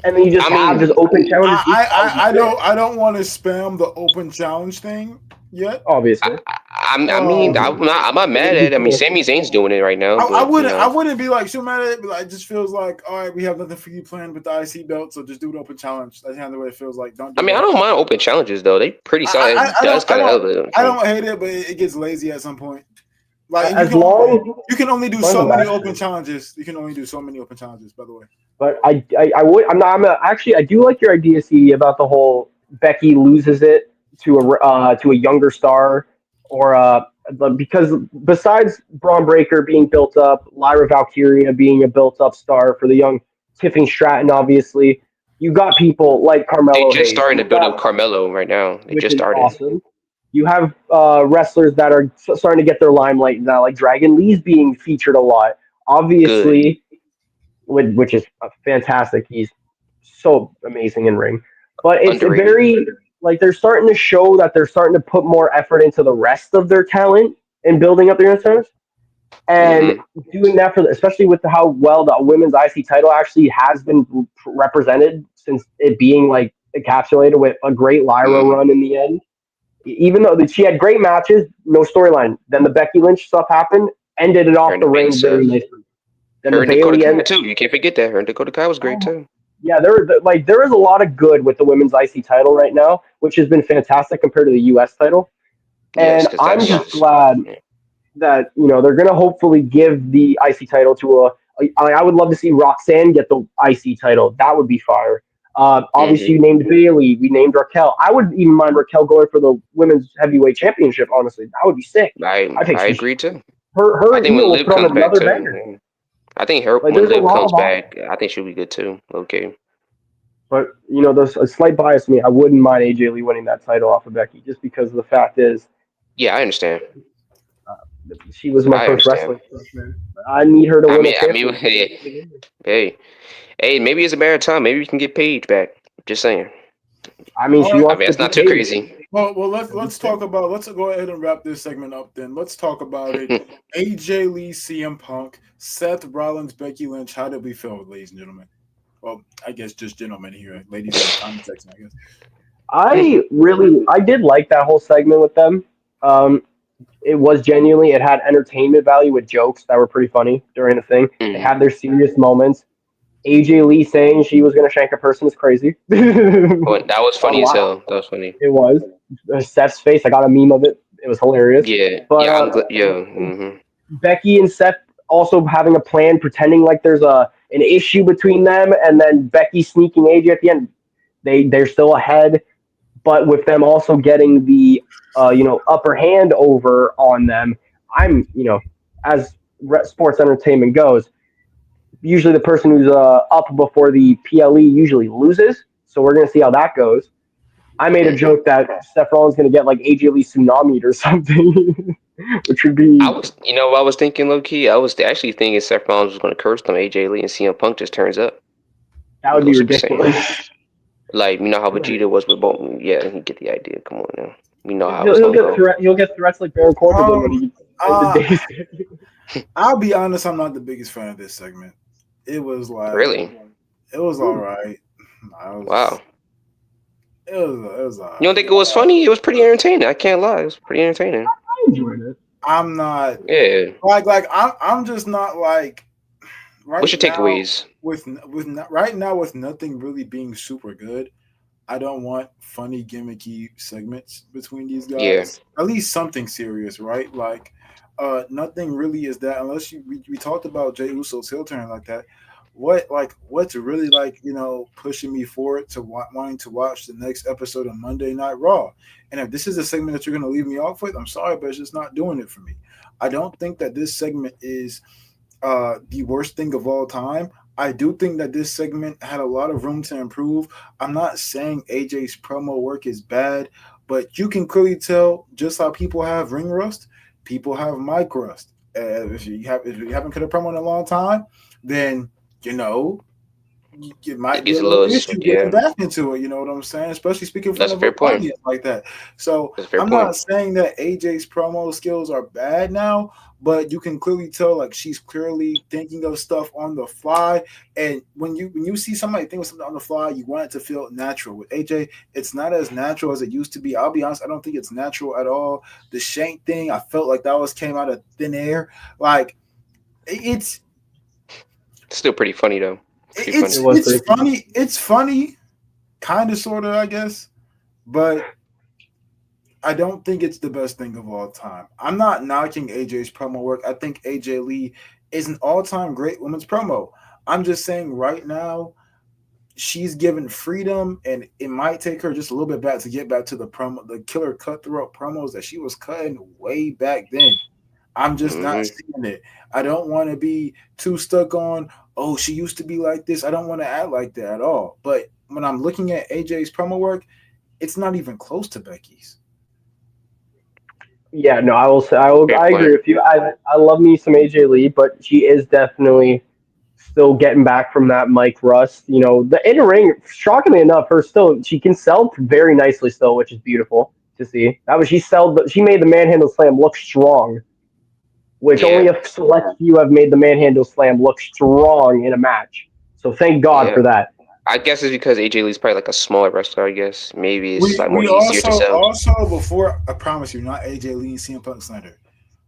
and then you just have just open challenges. I don't want to spam the open challenge thing yet. Obviously, I'm not mad at it. I mean, Sami Zayn's doing it right now. I wouldn't be like so mad at it, but it just feels like, all right, we have nothing for you planned with the IC belt, so just do an open challenge. That's kind of the way it feels like. I don't mind open challenges though. They pretty solid. I don't hate it, but it gets lazy at some point. Like you can only do so many open challenges. You can only do so many open challenges, by the way. But I do like your idea, CD, about the whole Becky loses it to a younger star, or because besides Braun Breaker being built up, Lyra Valkyria being a built up star for the young Tiffany Stratton, obviously, you got people like Carmelo. They just starting to build up Carmelo right now. They just started. Awesome. You have wrestlers that are starting to get their limelight now, like Dragon Lee's being featured a lot. Obviously, which is fantastic. He's so amazing in ring. But it's very, they're starting to show that they're starting to put more effort into the rest of their talent and building up their stars. And doing that especially with how well the women's IC title actually has been represented since it being encapsulated with a great Lyra run in the end. Even though she had great matches, no storyline. Then the Becky Lynch stuff happened, ended it off the ring very nicely. Then her and Dakota Kai too. You can't forget that. Her and Dakota Kai was great too. Yeah, there is a lot of good with the women's IC title right now, which has been fantastic compared to the US title. And I'm just glad that they're going to hopefully give the IC title to I would love to see Roxanne get the IC title. That would be fire. Obviously, you named Bailey. We named Raquel. I would even mind Raquel going for the women's heavyweight championship. Honestly, that would be sick. I agree too. I think when Liv comes back too. I think when Liv comes back, I think she'll be good too. Okay. But there's a slight bias to me. I wouldn't mind AJ Lee winning that title off of Becky, just because the fact is. Yeah, I understand. She was my first wrestling. I need her to win. Hey, maybe it's a matter of time. Maybe we can get Paige back. Just saying. It's not too crazy. Well, let's talk about. Let's go ahead and wrap this segment up. Then let's talk about it. AJ Lee, CM Punk, Seth Rollins, Becky Lynch. How did we feel, ladies and gentlemen? Well, I guess just gentlemen here, ladies in the comment section, I guess. I did like that whole segment with them. Um, it was genuinely, it had entertainment value with jokes that were pretty funny during the thing. They Mm. had their serious moments. AJ Lee saying she was going to shank a person is crazy. But that was A funny as lot. hell. That was funny. It was. Seth's face, I got a meme of it. It was hilarious. Yeah, But yeah, I'm glad. Yeah, hmm Becky and Seth also having a plan, pretending like there's an issue between them, and then Becky sneaking AJ at the end. They're still ahead, but with them also getting the upper hand over on them. I'm as sports entertainment goes, usually the person who's up before the PLE usually loses. So we're gonna see how that goes. I made a hmm joke that Seth Rollins gonna get like AJ Lee tsunami or something, which would I be was, what I was thinking, low key. I was actually thinking Seth Rollins was going to curse on AJ Lee and CM Punk just turns up, that would go be Super Saiyan. ridiculous. Like you know how Vegeta was with both. Yeah, you get the idea. Come on now. We know how He'll, it's he'll gonna get go. he'll get threats like Baron Corbin did when he ended Uh, days. I'll be honest, I'm not the biggest fan of this segment. It was like Really? it was all right. I was Wow. it was all You don't right. think it was funny? It was pretty entertaining. I can't lie. It was pretty entertaining. I enjoyed it. I'm not Yeah. I'm just not like What's right your now takeaways? right now with nothing really being super good. I don't want funny gimmicky segments between these Yeah. guys. At least something serious, right? Like nothing really is that unless we talked about Jey Uso's heel turn like that. What's really like pushing me forward to wanting to watch the next episode of Monday Night Raw? And if this is a segment that you're going to leave me off with, I'm sorry, but it's just not doing it for me. I don't think that this segment is the worst thing of all time. I do think that this segment had a lot of room to improve. I'm not saying AJ's promo work is bad, but you can clearly tell just how people have ring rust, people have mic rust. If you haven't cut a promo in a long time, then it might It be gets a a little little. issue getting Yeah. back into it. You know what I'm saying? Especially speaking in front That's a of an fair point. audience like that. So That's a fair I'm point. not saying that AJ's promo skills are bad now, but you can clearly tell like she's clearly thinking of stuff on the fly. And when you see somebody think of something on the fly, you want it to feel natural. With AJ, it's not as natural as it used to be. I'll be honest, I don't think it's natural at all. The shank thing, I felt like that came out of thin air. Like it's It's still pretty funny though. Pretty it's It funny. was it's pretty. funny. It's funny, kind of, sort of, I guess, but I don't think it's the best thing of all time. I'm not knocking AJ's promo work. I think AJ Lee is an all-time great women's promo. I'm just saying right now she's given freedom, and it might take her just a little bit back to get back to the killer cutthroat promos that she was cutting way back then. I'm just not hmm seeing it. I don't want to be too stuck on, oh, she used to be like this. I don't want to act like that at all. But when I'm looking at AJ's promo work, it's not even close to Becky's. Yeah, no, I will say Fair I agree point. with you. I love me some AJ Lee, but she is definitely still getting back from that Mike Rust. The in ring, shockingly enough, she can sell very nicely still, which is beautiful to see. She made the manhandle slam look strong, which only Yeah. a select few have made the manhandle slam look strong in a match. So thank God Yeah. for that. I guess it's because AJ Lee's probably like a smaller wrestler. I guess maybe it's We like more we easier to sell. also before, I promise you, not AJ Lee and CM Punk Snyder.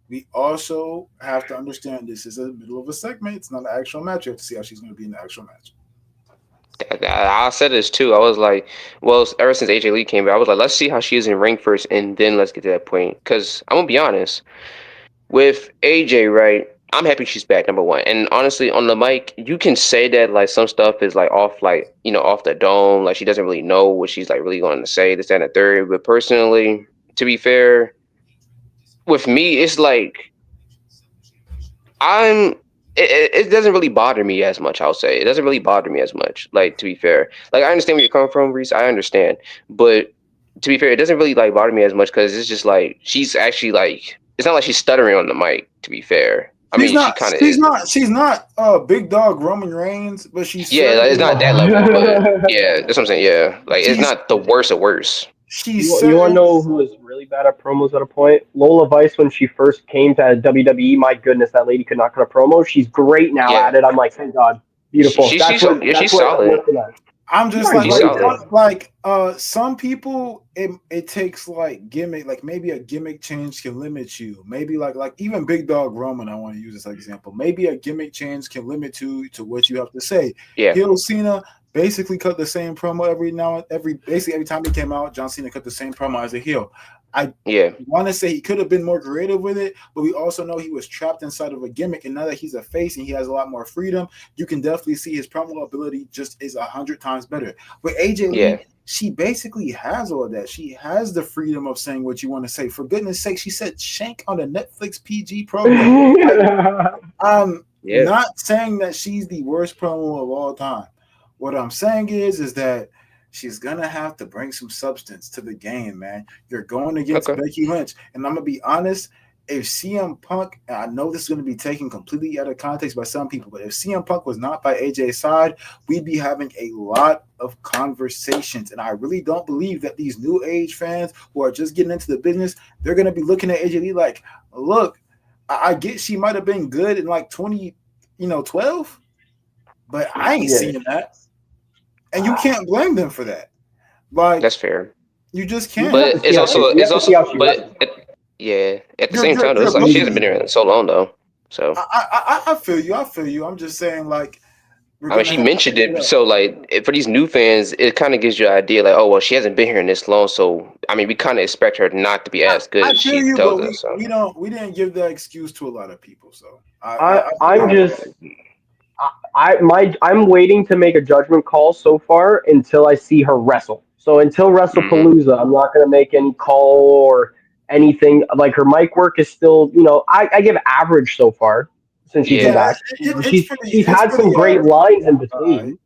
We also have to understand this is a middle of a segment. It's not an actual match. You have to see how she's going to be in the actual match. I said this too. I was like, well, ever since AJ Lee came back, I was like, let's see how she is in ring first, and then let's get to that point. Because I'm gonna be honest with AJ, right? I'm happy she's back, number one. And honestly, on the mic, you can say that like some stuff is like off, like off the dome. Like she doesn't really know what she's like really going to say. This, that, and the third. But personally, to be fair, with me, it's like I'm. It doesn't really bother me as much. I'll say it doesn't really bother me as much. Like to be fair, like I understand where you're coming from, Reese. I understand, but to be fair, it doesn't really like bother me as much because it's just like she's actually like it's not like she's stuttering on the mic. To be fair, I She's mean she not. kind of She's is. not. She's not big dog Roman Reigns, but she's Yeah, like, it's certainly. not that level, but yeah, that's what I'm saying. Yeah, like it's She's not the worst of worst. she's You want to certain. know who was really bad at promos at a point? Lola Vice, when she first came to WWE, my goodness, that lady could not cut a promo. She's great now Yeah, at it. I'm like, thank God, she, beautiful. she she's That's she's what I'm solid. looking at. I'm just Right, some people it takes like gimmick, like maybe a gimmick change can limit you. Maybe like even Big Dog Roman, I want to use this example. Maybe a gimmick change can limit you to what you have to say. Yeah. Heel Cena basically cut the same promo every time he came out. John Cena cut the same promo as a heel. I want to say he could have been more creative with it, but we also know he was trapped inside of a gimmick. And now that he's a face and he has a lot more freedom, you can definitely see his promo ability just is 100 times better. But AJ Lee, she basically has all of that. She has the freedom of saying what you want to say. For goodness sake, she said Shank on a Netflix PG program. Not saying that she's the worst promo of all time. What I'm saying is that she's gonna have to bring some substance to the game, man. You're going against Becky Lynch, and I'm gonna be honest. If CM Punk, and I know this is gonna be taken completely out of context by some people, but if CM Punk was not by AJ's side, we'd be having a lot of conversations. And I really don't believe that these new age fans who are just getting into the business, they're gonna be looking at AJ Lee like, look, I get she might have been good in like 2012, but I ain't seeing that. And you can't blame them for that. Like, that's fair. You just can't. But at the same time, it's like she hasn't been here in so long though. So I feel you. I'm just saying, like, I mean, she mentioned it, so like for these new fans, it kind of gives you an idea, like, oh well, she hasn't been here in this long, so I mean, we kind of expect her not to be as good as she tells us. So. We didn't give that excuse to a lot of people. So I'm waiting to make a judgment call so far until I see her wrestle. So until WrestlePalooza, I'm not going to make any call or anything. Like her mic work is still, I give average so far since she's been back. She's had some great lines in between.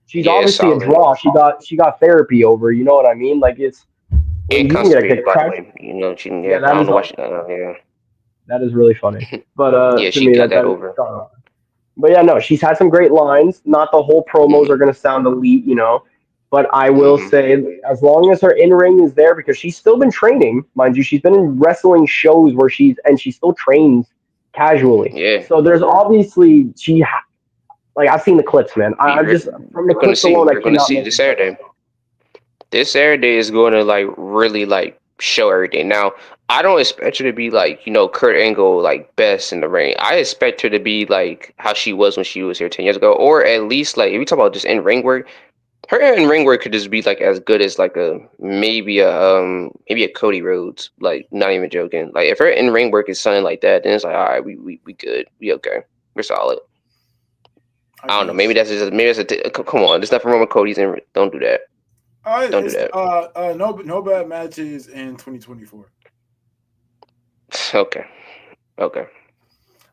She's obviously solid. A draw. She got therapy over. You know what I mean? Like it's. And constipated, by the way. She can get. I don't know why she. That is really funny. But she got that over. But yeah, no, she's had some great lines. Not the whole promos are going to sound elite, But I will say, as long as her in-ring is there, because she's still been training, mind you, she's been in wrestling shows where she still trains casually. Yeah. So there's obviously I've seen the clips, man. I'm just from the clips alone. We're going to see this Saturday. This Saturday is going to really show everything. Now, I don't expect her to be Kurt Angle best in the ring. I expect her to be how she was when she was here 10 years ago, or at least if we talk about just in ring work, her in ring work could just be as good as maybe a Cody Rhodes. Not even joking. If her in ring work is something like that, then it's all right, we good, we okay, we're solid. I don't know. Maybe that's come on. There's nothing wrong with Cody's in. Don't do that. Don't do that. No bad matches in 2024. Okay.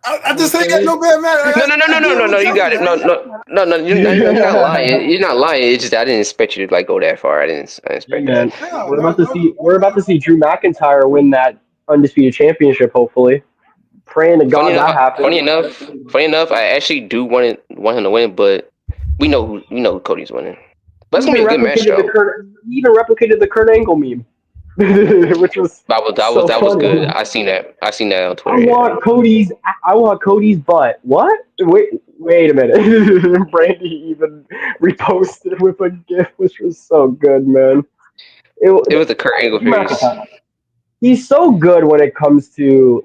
I just ain't got no bad match. No. You got it. No. You're not lying. You're not lying. It's just I didn't expect you to go that far. I didn't expect that. We're about to see Drew McIntyre win that undisputed championship. Hopefully, praying to God that happens. Funny enough, I actually do want him to win, but we know who Cody's winning. But it's gonna be a good match, though. He even replicated the Kurt Angle meme. Which was that was good. I seen that on Twitter. I want Cody's butt. What? Wait a minute. Brandy even reposted with a GIF, which was so good, man. It was the Kurt Angle face. He's so good when it comes to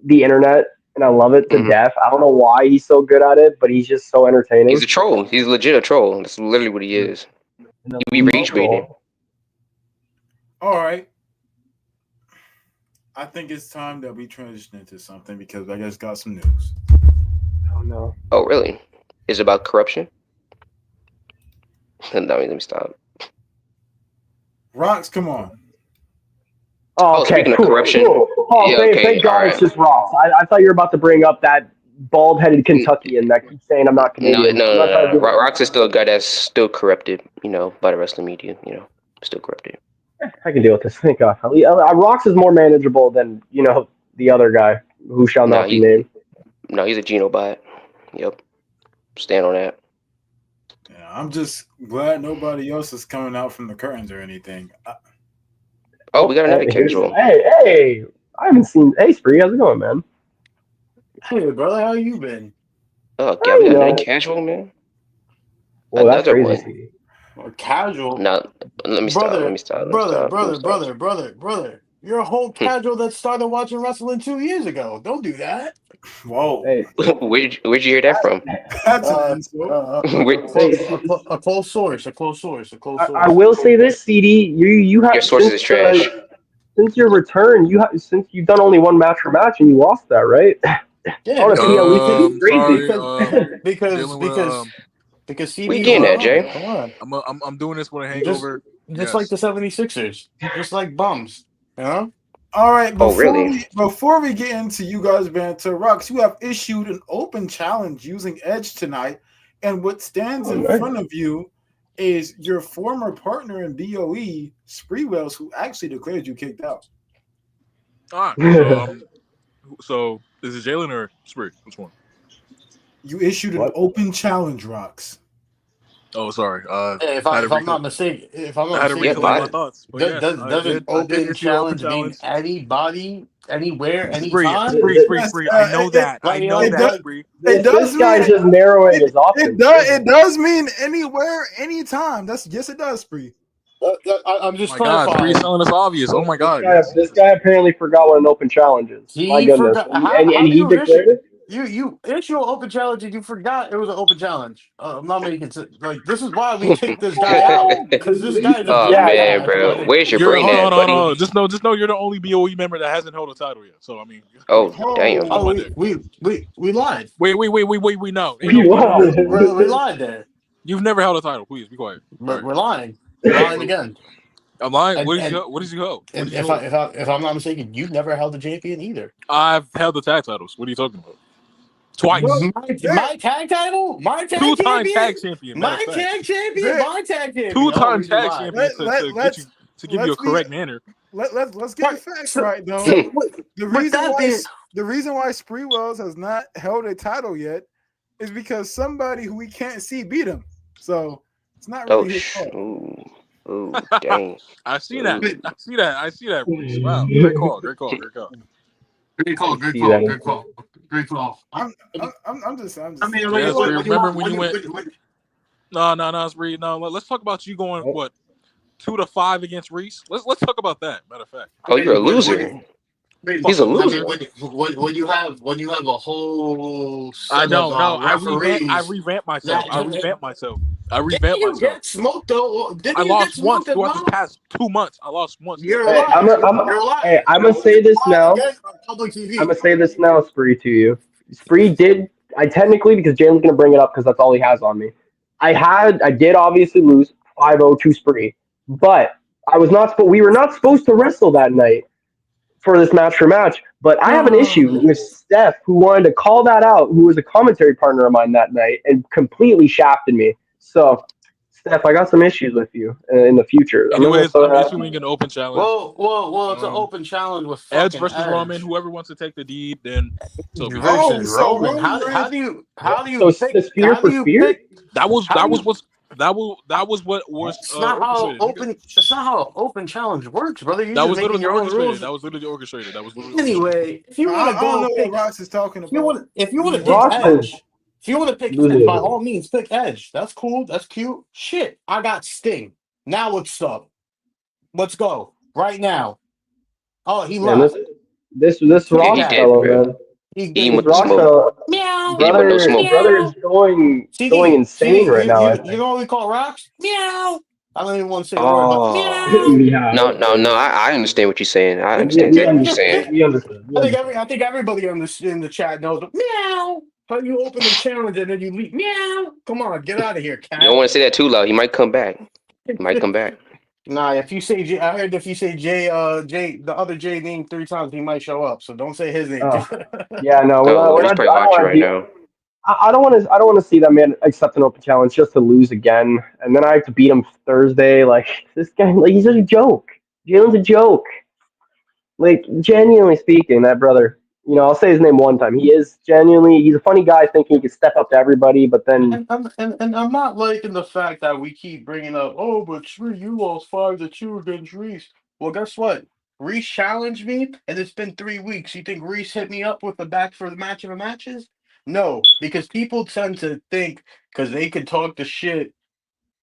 the internet, and I love it to death. I don't know why he's so good at it, but he's just so entertaining. He's a troll. He's legit a troll. That's literally what he is. He be rage baiting. All right. I think it's time that we transition into something because I just got some news. Oh, no. Oh, really? Is it about corruption? No, let me stop. Rocks, come on. Oh, okay. Speaking of corruption. Thank God it's just Rocks. I thought you were about to bring up that bald-headed Kentuckian that keeps saying I'm not Canadian. No. Rocks is still a guy that's still corrupted, by the wrestling media, still corrupted. I can deal with this. Thank God. Rocks is more manageable than the other guy who shall not be named. No, he's a Genobot. Yep, stand on that. Yeah, I'm just glad nobody else is coming out from the curtains or anything. We got another casual. Hey! I haven't seen. Hey, Spree, how's it going, man? Hey, brother, how you been? Oh, God, we got another casual, man. Well, that's crazy. Casual. No, let me stop. Let me stop. Let me stop. Let me stop. Brother. You're a whole casual that started watching wrestling 2 years ago. Don't do that. Whoa, Hey, Where'd you hear that from? that's an insult. Where, A close source. A close source. A close I source. will say this, CD. You your have sources is trash. since your return, since you've done only one match for match and you lost that, right? I Yeah, want to see at least if he's crazy. Sorry. because Dealing with because Where you CB getting went at, on. Jay? Come on. I'm doing this with a Just hangover. just like Yes. the 76ers. Just like bums. You know? All right, Oh, really? before we get into you guys banter, Rocks, you have issued an open challenge using Edge tonight, and what stands in nice. front of you is your former partner in BOE, Spreewells, who actually declared you kicked out. All right. So is it Jalen or Spree? Which one? You issued an What? open challenge, Rocks. Oh, sorry. Hey, I had to if I'm not mistaken, I had to Yeah, recollect my but thoughts. But yes, doesn't I did open issue an open challenge mean challenge. anybody, anywhere, Spree, anytime? Spree, Spree, Yes, Spree. I know that. I Like, know it that, does. Spree. It This does mean guy's just narrowing his options. it does mean anywhere, anytime. Yes, it does, Spree. I'm Oh just my God, Spree's clarifying. telling us obvious. Oh my God, This yes. guy apparently forgot what an open challenge is. My He goodness, forgot. and How do he you issue? declared it. You issue an open challenge and you forgot it was an open challenge. I'm not making sense. Like, this is why we kicked this guy out, because this guy is a Oh Yeah, man, dumbass. bro, Like, where's your You're brain hold at, on, hold buddy? on. Just know you're the only BOE member that hasn't held a title yet. So I mean, Oh let's damn. go oh, by there. we lied. Wait. No, ain't no we we no. won. We lied there. You've never held a title. Please be quiet. All right. We're lying. We're lying again. I'm lying. And What did you hold? What and did you hold? if I'm not mistaken, you've never held the champion either. I've held the tag titles. What are you talking about? Twice. My tag title, my tag Two-time tag champion, champion. Matter of my fact, tag champion, There, my tag champion. Oh, two-time we just tag lied. champion to get you to give you a let's be correct manner. let's get the Right. facts So, right though. so The with reason that why being, Spreewells has not held a title yet is because somebody who we can't see beat him. So it's not Oh really his fault. ooh, dang. I see that. Ooh. I see that, Reese. Wow. Great call. Great call. Great call. I see that. great call. I'm I just mean, saying. Yeah, Spree. Remember when you went? when No, Spree. No, let's talk about you going what 2-5 against Reese. Let's talk about that. Matter of fact, Oh, you're a when, loser. He's a fucking I mean, loser. loser. when you have a whole I set of don't know. I referees revamped myself. that I revamped you myself. get smoked though. I Didn't you get lost once smoked as throughout this well? past 2 months. I lost once throughout You're this a past 2 liar. months. You're a liar. Hey, I'm You gonna say this lied now. again on public I'm TV. gonna say this now, Spree, to you. Spree did. I technically, because Jalen's gonna bring it up because that's all he has on me. I did obviously lose 5-0 to Spree, but I was not. We were not supposed to wrestle that night for this match for match. But I have an issue with Steph, who wanted to call that out, who was a commentary partner of mine that night, and completely shafted me. So, Steph, I got some issues with you in the future. I'm gonna Anyways, throw I'm that out. issuing an open challenge. It's an Um, open challenge with Edge fucking versus Roman. Edge Whoever wants to take the deed, then so be it. Oh, versus so Roman. Roman Reigns. How do you So, pick? spear for spear. How do you? That was what was That's not how orchestrated, nigga. open. That's not how open challenge works, brother. You're That just was making literally your own orchestrated. rules. That was literally orchestrated. Anyway, if you want to I don't go know what pick, Ross is talking about. if you want to pick Ross is Edge, if you want to pick Edge, by losing. all means pick Edge. That's cool. That's cute. Shit, I got Sting. Now what's up? Let's go right now. Oh, he Man, left. this Too Yeah, he Ross bad. did, fellow, bro. man. Eat him He This with the Ross smoke. fellow, meow Eat him with no smoke. brother meow. is going insane CD, right now. I you think. know what we call rocks? Meow. I don't even want to say the word, but Oh meow. Yeah, no. I understand what you're saying. I we, understand we exactly what you're understand. saying. We understand. We understand. I think everybody in the chat knows. Meow. How you open the challenge and then you leave? Meow. Come on, get out of here, You don't cat. want to say that too loud. He might come back. He might come back. Nah, if you say J, I heard if you say J, the other J name 3 times, he might show up. So don't say his name. Oh, yeah, no, we're not. Oh, We're he's not. probably I don't watching want right to. now. I don't want to. I don't want to see that man accept an open challenge just to lose again, and then I have to beat him Thursday. Like this guy, like he's just a joke. Jalen's a joke. Like genuinely speaking, that brother. I'll say his name one time. He is genuinely. He's a funny guy, thinking he can step up to everybody, but then And I'm not liking the fact that we keep bringing up, oh, but Shree, you lost 5-2 against Reese. Well, guess what? Reese challenged me, and it's been 3 weeks. You think Reese hit me up with the back for the match of the matches? No, because people tend to think because they can talk the shit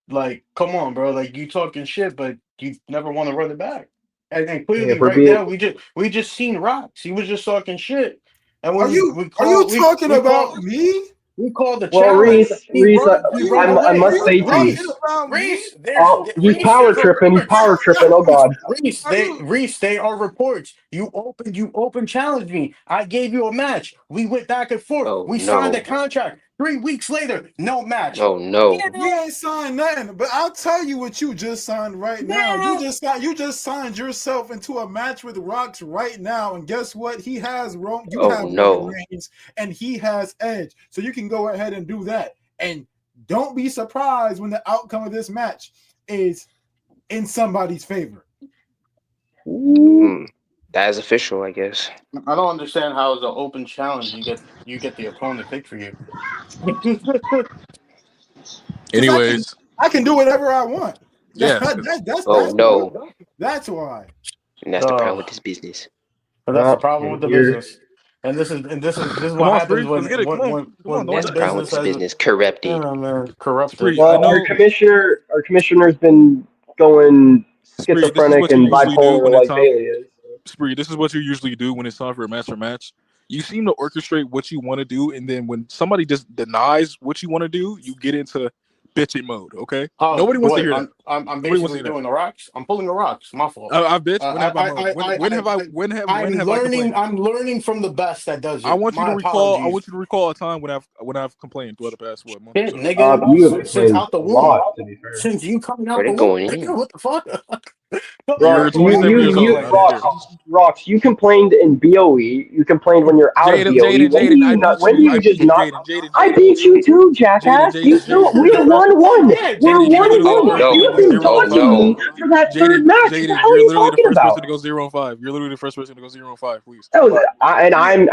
Like, come on, bro. Like, you talking shit, but you never want to run it back. And Yeah, clearly, if we're right being now, we just seen Rocks. He was just talking shit, and Are when you we are you call talking about me? we called the well, challenge. Reese, Are He you run I away. must are you say to you, talking Reese, about me? Reese, there's oh, he's Reese. power There's tripping. He's reports. power tripping. Oh God. Reese, Are you They are reports. You open challenged me. I gave you a match. We went back and forth. Oh We signed a no. contract. 3 weeks later, no match. Oh no. we ain't signed nothing, but I'll tell you what you just signed right now. Yeah. You just signed yourself into a match with Rocks right now, and guess what? You Oh have Roman no. Reigns, and he has Edge, so you can go ahead and do that. And don't be surprised when the outcome of this match is in somebody's favor. Hmm. That is official, I guess. I don't understand how as an open challenge you get the opponent picked for you. Because Anyways, I can do whatever I want. yeah. Oh no. That's why. And that's the problem with Oh, this business. but that's the Well, problem with the you're business. And this is Come what on, happens Spree. Let's get it. Come on. Come on. when Don't That's let the one that happen. problem with business this has business. Corrupted. man, corrupted. Spree, I well. know Our commissioner's been going Spree, this is schizophrenic what you and usually do bipolar when it's like time. Bailey is. Spree, this is what you usually do when it's time for a match. You seem to orchestrate what you want to do, and then when somebody just denies what you want to do, you get into bitching mode. Okay? Oh, Nobody wants to what? hear that. I'm Nobody wants to basically hear that. doing the rocks. I'm pulling the rocks. My fault. I bitch. When have I moaned? When I'm have I learning. complained? I'm learning from the best that does I it. want you to My recall. I apologies. want you to recall a time when I've complained throughout the past month or Shit, so. nigga. You have Since complained out the a womb. lot, to be fair. Since you coming Bro, out they the womb, going nigga. in. What the fuck? Come You're on, man. 27 years old, You, and I didn't care. Rocks. You complained in BOE. You complained when you're out of BOE. When do Jaden, I you not? beat When do you. you just not? I Jaden, beat you too, jackass. You still. Jaden. We're 1-1. Yeah, We're Jaden, Jaden, you're shut the literally the fuck 1-1. first up. No. person You've to go been 0 Oh and 5. dogging me no. for that third match. What the Jaden, hell are you're you literally the talking first person about? to go 0 and 5. You're literally the first person to go 0 and 5. Please. That was, Hey man,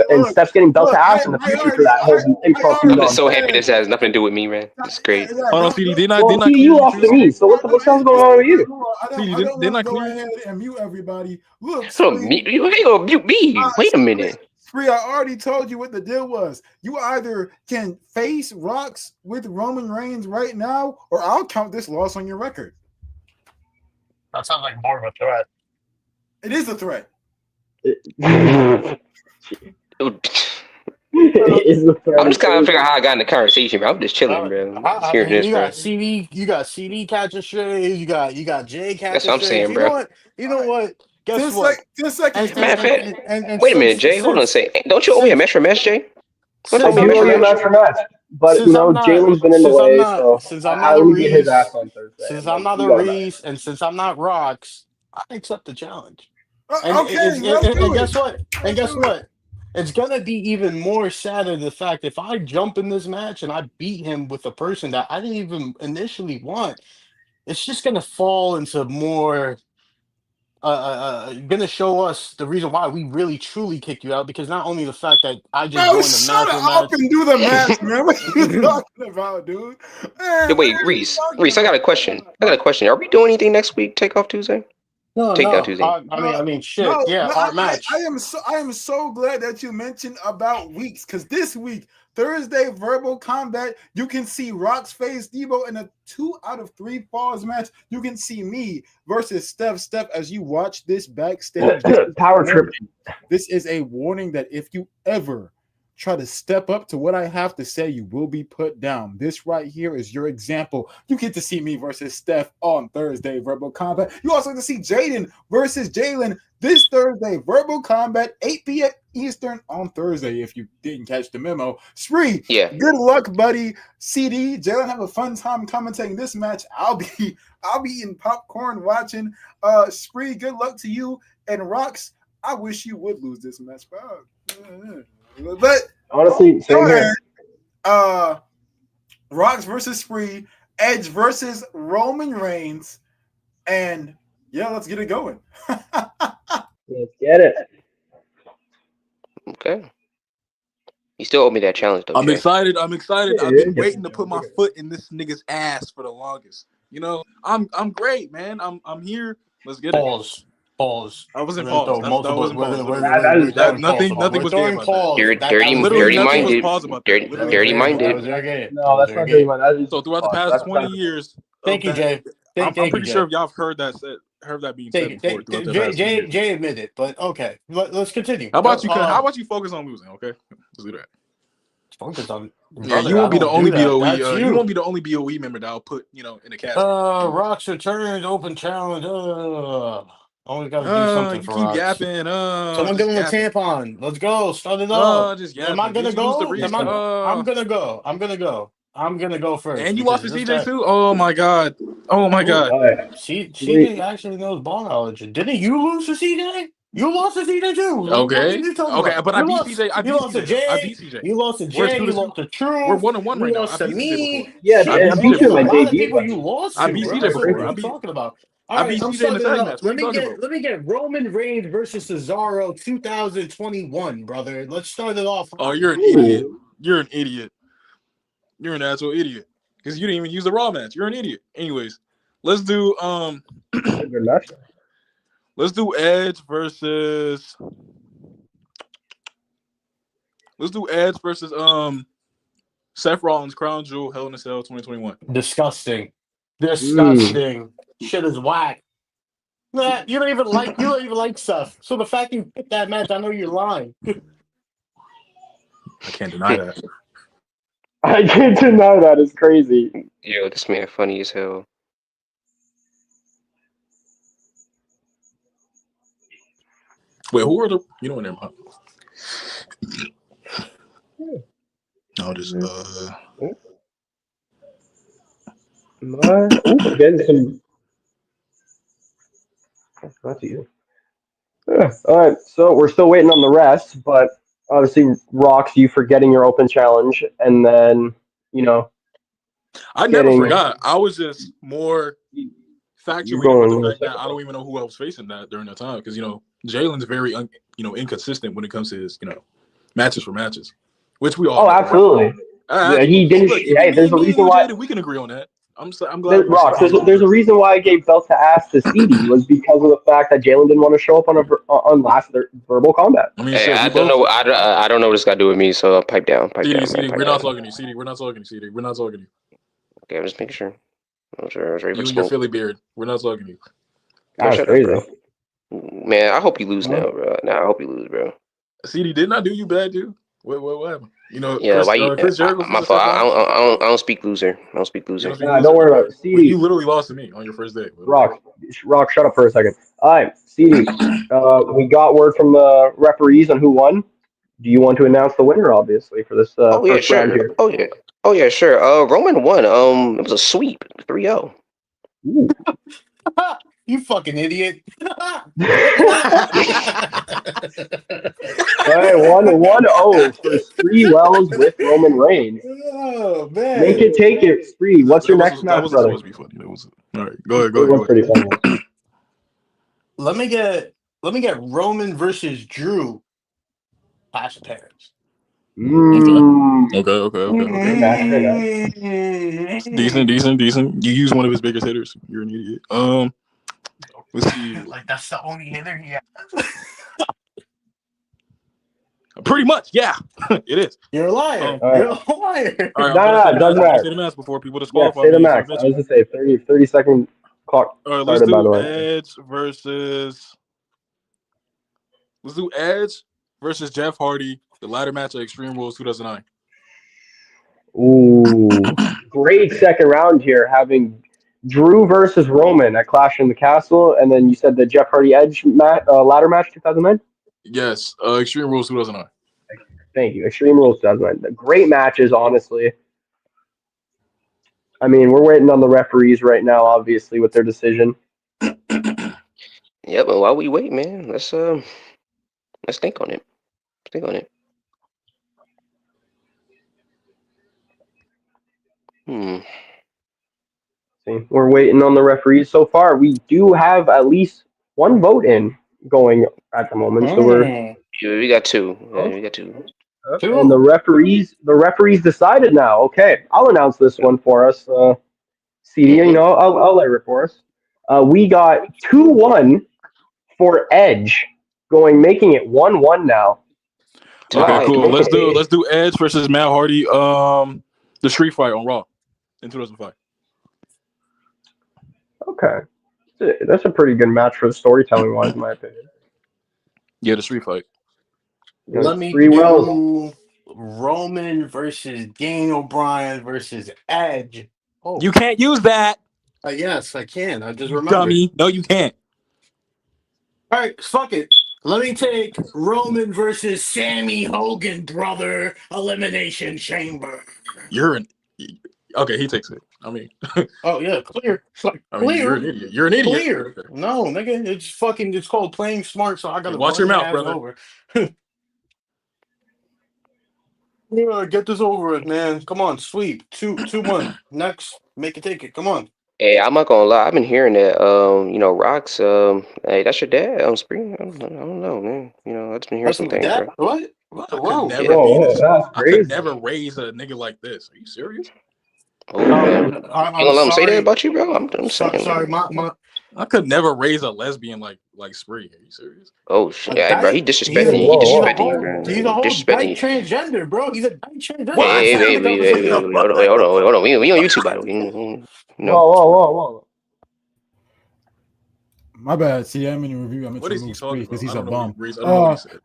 and look, Steph's getting belt to look. ass in the I future for already, that whole I impromptu I'm just already so happy said. this has nothing to do with me, man. It's great. Hold on, Don't, CD. don't, Well, Didn't I see, clear you you lost too, to me. CD? So what the hell's going on with you? I CD, don't didn't want I to go clear you? ahead and mute everybody. Look, So Spree, you ain't gonna mute me. Wait a Spree, minute. Spree, I already told you what the deal was. You either can face Rocks with Roman Reigns right now, or I'll count this loss on your record. That sounds like more of a threat. It is a threat. Is the threat I'm is just kind of figuring crazy. out how I got in the conversation, bro. I'm just chilling, bro. Just hearing And this, bro. you got CD catching strays, you got Jay That's catching what I'm strays. saying, You know bro. what? You All know right. what? Guess 10, what? 10 seconds, And 10 Matter of fact, seconds. wait a minute, Jay. Hold on a second. Don't you owe me a since match for match, Jay? Don't you owe since me a I I'm match do owe for you a not match? match for match, but Jalen's been in the way, so since I'm I not a let me get his ass Reese, on Thursday, since and I'm then not we a got a match. Reese, and since I'm not Rocks, I accept the challenge. Okay, let's And do it. guess what? And Let's guess do it. what? It's gonna be even more sadder the fact if I jump in this match and I beat him with a person that I didn't even initially want, it's just gonna fall into more gonna show us the reason why we really truly kicked you out because not only the fact that I just Bro, joined the shut master up match. and do the match, man. What are you talking about, dude? Hey, Man, what wait, are you Reese. talking Reese, I got a about? question. Are we doing anything next week? Takeoff Tuesday? No, Takedown no. Tuesday. I No, mean, shit. no, Yeah, no. our match. I am so glad that you mentioned about weeks because this week, Thursday, verbal combat, you can see Rock's face Debo in a 2 out of 3 falls match. You can see me versus Steph as you watch this backstage. Power trip. This is a warning that if you ever try to step up to what I have to say, you will be put down. This right here is your example. You get to see me versus Steph on Thursday, Verbal Combat. You also get to see Jaden versus Jalen this Thursday, Verbal Combat, 8 p.m. Eastern on Thursday, if you didn't catch the memo. Spree, Yeah. good luck, buddy. CD, Jalen, have a fun time commentating this match. I'll be eating popcorn watching. Spree, good luck to you. And Rocks, I wish you would lose this match, bro. But Honestly, same here. Rocks versus Spree, Edge versus Roman Reigns, and yeah, let's get it going. Let's get it. Okay. You still owe me that challenge, though, I'm Jay. excited. I've been waiting to put my foot in this nigga's ass for the longest. You know, I'm great, man. I'm here. Let's get it. Pause. Pause. I wasn't We're gonna paused. throw That multiple. wasn't We're paused. gonna we're, Literally, we're, That we're is that. throwing nothing. calls. Nothing We're was gay throwing about that. calls. Dirty, That was Literally, dirty your nothing was game. minded, paused about that. dirty, That Literally, was dirty your nothing was game. paused That minded. about was that. your game. That No, was that's your not dirty game. mind. That is So just throughout the pause. past That's 20 not. years Thank of you, that, Jay. I'm Thank pretty you, sure Jay. y'all have heard that being said Thank before you. throughout the past 20 years. Jay admitted, but okay. Let's continue. How about you? How about you focus on losing? Okay, let's do that. Focus on Yeah, brother. you I won't be the don't only do that. BOE. That's You won't you. be the only BOE member that I'll put, in a casket. Anyways. Rocks returns open challenge. Always got to do something You for keep Rocks. yapping. Someone give Just him a yapping. tampon. Let's go. Start it up. Just Am I yapping. gonna Did you lose to go? Reese? I'm gonna go. I'm gonna go. I'm gonna go first And you lost to because this CJ guy. too. Oh my god. Oh my Ooh, god. All right. CJ actually knows ball knowledge. Didn't you lose to CJ? You lost to CJ too. What are Okay. you talking Okay. about? But I beat CJ. I You beat lost to CJ though. I Jay. beat CJ. You lost to Where's Jay. two You to lost two? to We're Truth. 1-1 You right now. I lost to beat CJ before. me. Yeah, I Shit, beat I CJ beat you in there's a my before. lot of debut. people you lost I to, beat bro. CJ So what before. are I you beat talking about? All right, I'm CJ in the starting it tag up. match. What are you talking about? Let me get Roman Reigns versus Cesaro 2021, brother. Let's start it off. Oh, you're an idiot. Ooh. You're an idiot. You're an actual idiot. Because you didn't even use the Raw match. You're an idiot. Anyways, let's do That's a good match. let's do Edge versus Seth Rollins, Crown Jewel, Hell in a Cell 2021. Disgusting. Mm. Disgusting. Shit is whack. Nah, you don't even like stuff. So the fact you picked that match, I know you're lying. I can't deny that. I can't deny that. It's crazy. Yo, this man funny as hell. Wait, who are the never mind. I'll just Ooh, getting some. That's easy. Yeah. All right, so we're still waiting on the rest, but obviously rocks you for getting your open challenge, and then you know I never getting forgot. I was just more you factuating with going the in the fact that second I don't even know who I was facing that during that time because Jalen's very inconsistent when it comes to his matches for matches, which we all Oh, know. absolutely. Yeah, he Absolutely. didn't. Look, Hey, there's a me and reason you, why. Jaden, we can agree on that. I'm glad we're Rocks. we There's a reason why I gave belt to ass to CD was because of the fact that Jalen didn't want to show up on last verbal combat. I mean, Hey, shit, I we don't both. know. I don't know what this got to do with me. So pipe down, man, CD, pipe we're not down. talking to you. CD, we're not talking to you. CD, we're not talking to you. Okay, I'm just making sure. I was ready for You and your smoke. Philly beard, we're not talking to you. Bro, That's shut up, crazy. bro. Man, I hope you lose Huh? now, bro. Nah, I hope you lose, bro. CD, didn't I do you bad, dude? What happened? Yeah, why you? Chris Jericho's supposed My to step fault. down. I don't speak loser. I don't speak You don't loser. speak Nah, don't loser. worry about it. Well, you CD. literally lost to me on your first day. Rock, shut up for a second. All right, CD. We got word from the referees on who won. Do you want to announce the winner, obviously, for this Oh yeah, first round sure. here? Oh yeah, sure. Roman won. It was a sweep, 3-0. Ooh. You fucking idiot. All right, 1-0 for Spree Wells with Roman Reigns. Oh Make man. it, take it, Spree. What's your next That match, wasn't brother? supposed to be funny. That was all right. Go It was ahead. pretty funny. Let me get Roman versus Drew. Clash of Paris. Great match, great match. Decent. You use one of his biggest hitters. You're an idiot. Let's see. Like that's the only hitter he has. Pretty much, yeah, it is. You're a liar. All right. You're a liar. All right, No, it doesn't matter. say the match before people Yeah, disqualify say the me. max. I was going to say 30-second clock All right, started, by the way. Let's do Edge versus Jeff Hardy, the ladder match at Extreme Rules 2009. Ooh, great second round here, having Drew versus Roman at Clash in the Castle, and then you said the Jeff Hardy Edge ladder match 2009? Yes, Extreme Rules 2009. Thank you. Extreme Rules 2009. Great matches, honestly. I mean, we're waiting on the referees right now, obviously, with their decision. Yeah, but while we wait, man, let's think on it. Think on it. See, we're waiting on the referees. So far, we do have at least one vote in going at the moment. So we're We got two. Yeah, we got two. and the referees decided now. Okay, I'll announce this one for us. CD, I'll let it for us. We got 2-1 for Edge, making it 1-1 now. Tied. Okay, cool. Make Let's do Edge versus Matt Hardy. The street fight on Raw in 2005. Okay, that's a pretty good match for the storytelling wise, in my opinion. Yeah, the street fight. Let me 3 wells. do Roman versus Daniel Bryan versus Edge. Oh, You can't use that, yes, I can. I just remembered. dummy. No, you can't. All right, fuck it. Let me take Roman versus Sammy Hogan, brother. Elimination Chamber. You're an okay. He takes it. I mean, Oh yeah, clear. I mean, you're an Clear. idiot. You're an idiot. Clear. No, nigga, it's called playing smart. So I gotta Watch your run mouth, ass brother. over. Yeah, get this over with, man. Come on, sweep 2-1. Next, make a ticket. Come on. Hey, I'm not gonna lie. I've been hearing that. Rocks. Hey, that's your dad. Spring. I don't know, man. I've just been hearing That's some my things, dad. bro. What? I could Whoa. never Yeah. be Whoa, this. that's I crazy. could never raise a nigga like this. Are you serious? Oh man, you I'm gonna let him say that sorry. about you, bro? I'm saying. Sorry, my I could never raise a lesbian like Spree. Are you serious? Oh shit, a hey, bro. He dyke. disrespecting you. He disrespecting you, bro. He's a whole Disrespecting dyke you. transgender, bro. He's a dyke transgender. What? Let's Hey, have the baby, conversation. hold on. We on YouTube, by the way. Whoa. My bad. See, I'm in the review. I meant What to is he remove talking Spree because about? he's I a don't know what bum. he raised. I don't know what he said.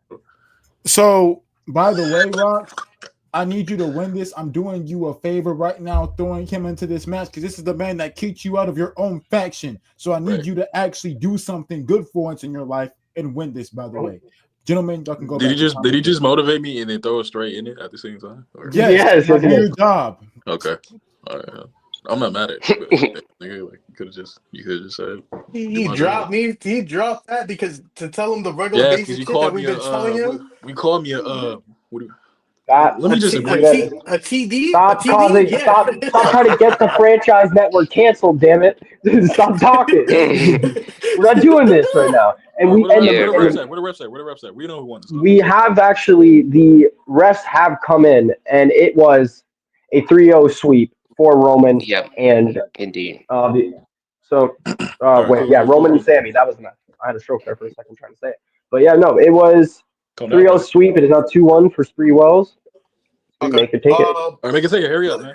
So, by the way, Rock, I need you to win this. I'm doing you a favor right now, throwing him into this match because this is the man that kicked you out of your own faction. So I need you to actually do something good for once in your life and win this, by the way. Gentlemen, y'all can go back. Did he just motivate me and then throw it straight in it at the same time? Or? Yes. Do your job. Okay. All right. I'm not mad at you. But, nigga, like, you could have just said. He dropped me. He dropped that because to tell him the regular Yeah, basic you shit that called we've me been telling him. we called me a what do That, let me just A agree. TD. Stop A TD. Yeah. Stop trying to get the franchise network canceled. Damn it! Stop talking. We're not doing this right now. And Where the Yeah, bro. refs at? We know who won this. we have actually the refs have come in, and it was a 3-0 sweep for Roman Yep, and indeed. wait, Cool. Roman and Sammy. That was the match. I had a stroke there for a second trying to say it, but yeah, no, it was Calm 3-0 down. sweep. It is now 2-1 for Spree Wells. We Okay. make it take it. All right, make it take it. Hurry up, man.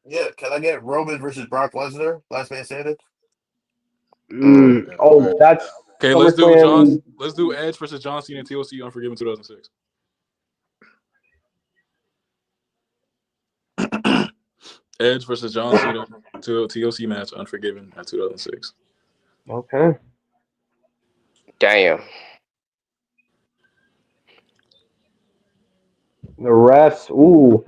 Yeah. Can I get Roman versus Brock Lesnar? Last man standing. That's Okay, SummerSlam. let's do Edge versus John Cena and TLC Unforgiven 2006. Edge versus John Cena to TLC match Unforgiven at 2006. Okay. Damn. The refs. Ooh.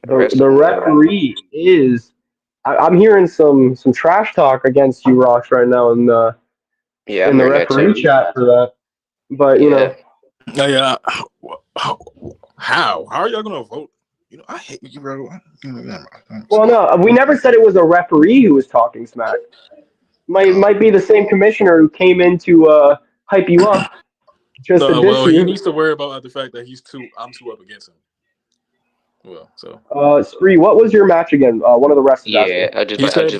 The referee is. I'm hearing some trash talk against you, Rocks, right now in the referee chat for that. But Yeah. How are y'all gonna vote? I hate you, bro. Well, no, we never said it was a referee who was talking smack. Might be the same commissioner who came in to hype you up. Just to diss you. He needs to worry about the fact that I'm too up against him. Well, so. Spree, what was your match again? One of the refs. Yeah, he said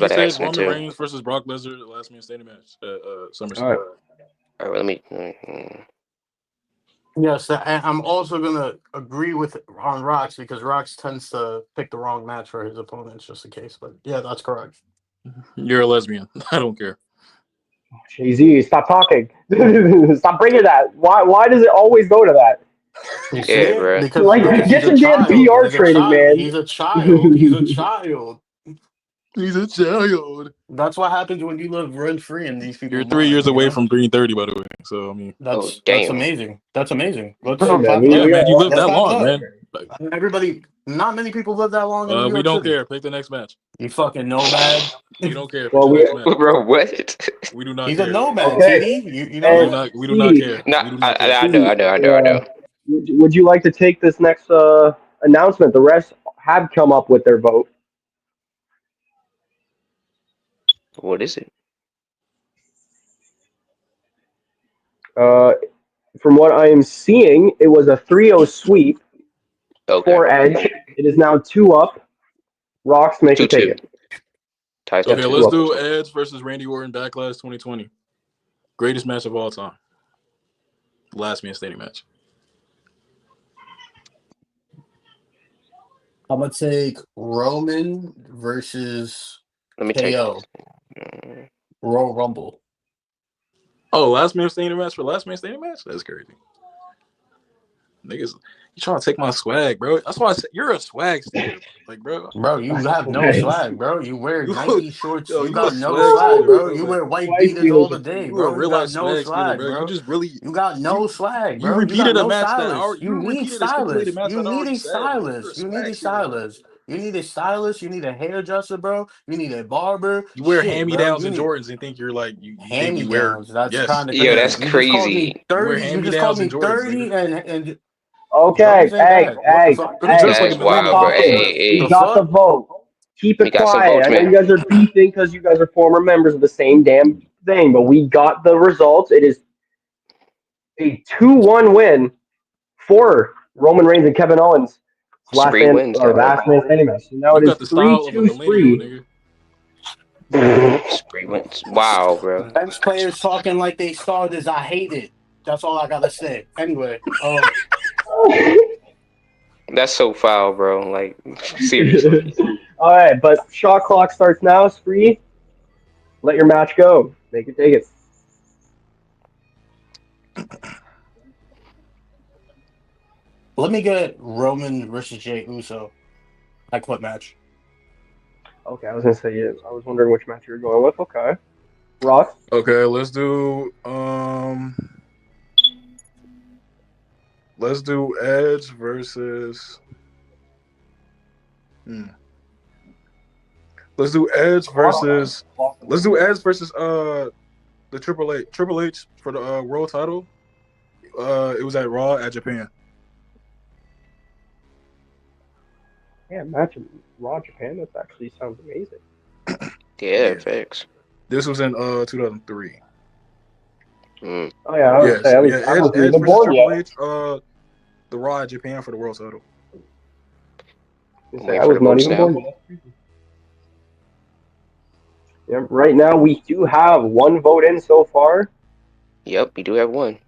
Roman Reigns versus Brock Lesnar, the last man standing match at SummerSlam. All right, let me. Yes, I'm also gonna agree on Rox because Rox tends to pick the wrong match for his opponents just in case. But yeah, that's correct. You're a lesbian. I don't care. FranchiZe, stop talking. Stop bringing that. Why does it always go to that? You see it? Bro. Because Get some damn PR training, man. He's a child. He's a child. He's a child. That's what happens when you live rent free in these people's You're 3 years away from 330, by the way. So I mean, that's amazing. That's amazing. Let's man, you live that long, man. Everybody, not many people live that long in New York we don't City. care. Pick the next match. You fucking nomad. We don't care. Well, bro, what? We do not. He's care. a nomad, okay. TD. You know we do not care. No, I know. Would you like to take this next announcement? The rest have come up with their vote. What is it? From what I am seeing, it was a 3-0 sweep for Edge. It is now 2-up. Rocks, make it take it. Okay, let's do Edge versus Randy Orton Backlash 2020. Greatest match of all time. last man standing match. I'm gonna take Roman versus Let me take. KO. Royal Rumble. Oh, last man standing match for last man standing match? That's crazy. Niggas, you trying to take my swag, bro. That's why I said you're a swag stealer. Like, bro. Bro, you have no swag, bro. You wear Nike shorts. Yo, You you a got no swag swag, stealer, bro. bro. You Like, wear white Swag beaters all the stealers. day, you a bro. You real life got no swag stealer, swag, bro. You bro. just really You got no swag, you bro. You got repeated a no match that stylist. You need repeated a stipulated stylist. match You that I need already a said. Like, you're a stylist. You need swag a stealer, bro. stylist. You need a stylist. You need a hairdresser, bro. You need a barber. You wear Shit, hand me bro. downs You and need Jordans and think you're like you think hand you me wear downs. That's yes. kind of Yo, that's crazy. You just called me crazy. You wear 30. hand You me just called downs me and Jordans, 30 nigga. and Okay, Jordans ain't hey, bad. What the fuck? You dress like a That's we're wild, millennial. bro. talking. Hey, We The hey, got the fuck? vote. Keep we it got some quiet. votes, I know you man. guys are beefing because you guys are former members of the same damn thing, but we got the results. It is a 2-1 win for Roman Reigns and Kevin Owens. Last Spree man wins, or dog. last man standing match. So now You it is got the style of a 3-2 millennial, Spree. nigga. Spree wins. Wow, bro. Bench players talking like they starters. I hate it. That's all I gotta say. Anyway, That's so foul, bro. Like, seriously. All right, but shot clock starts now. Spree, let your match go. Make it take it. let me get Roman versus Jey Uso. I quit match. Okay, I was gonna say yeah. I was wondering which match you were going with. Okay, Rock. Okay, let's do Edge versus let's do Edge versus the Triple H for the world title. It was at Raw at Japan. Yeah, match in Raw Japan. That actually sounds amazing. Yeah, Yeah. facts. This was in 2003. Mm. Oh yeah, I was Yes, say I Edge, wasn't Edge even versus born Triple yet. H. The Raw at Japan for the world title. I'm I waiting for was the not votes even now. born yet. Yeah, right now we do have one vote in so far. Yep, we do have one.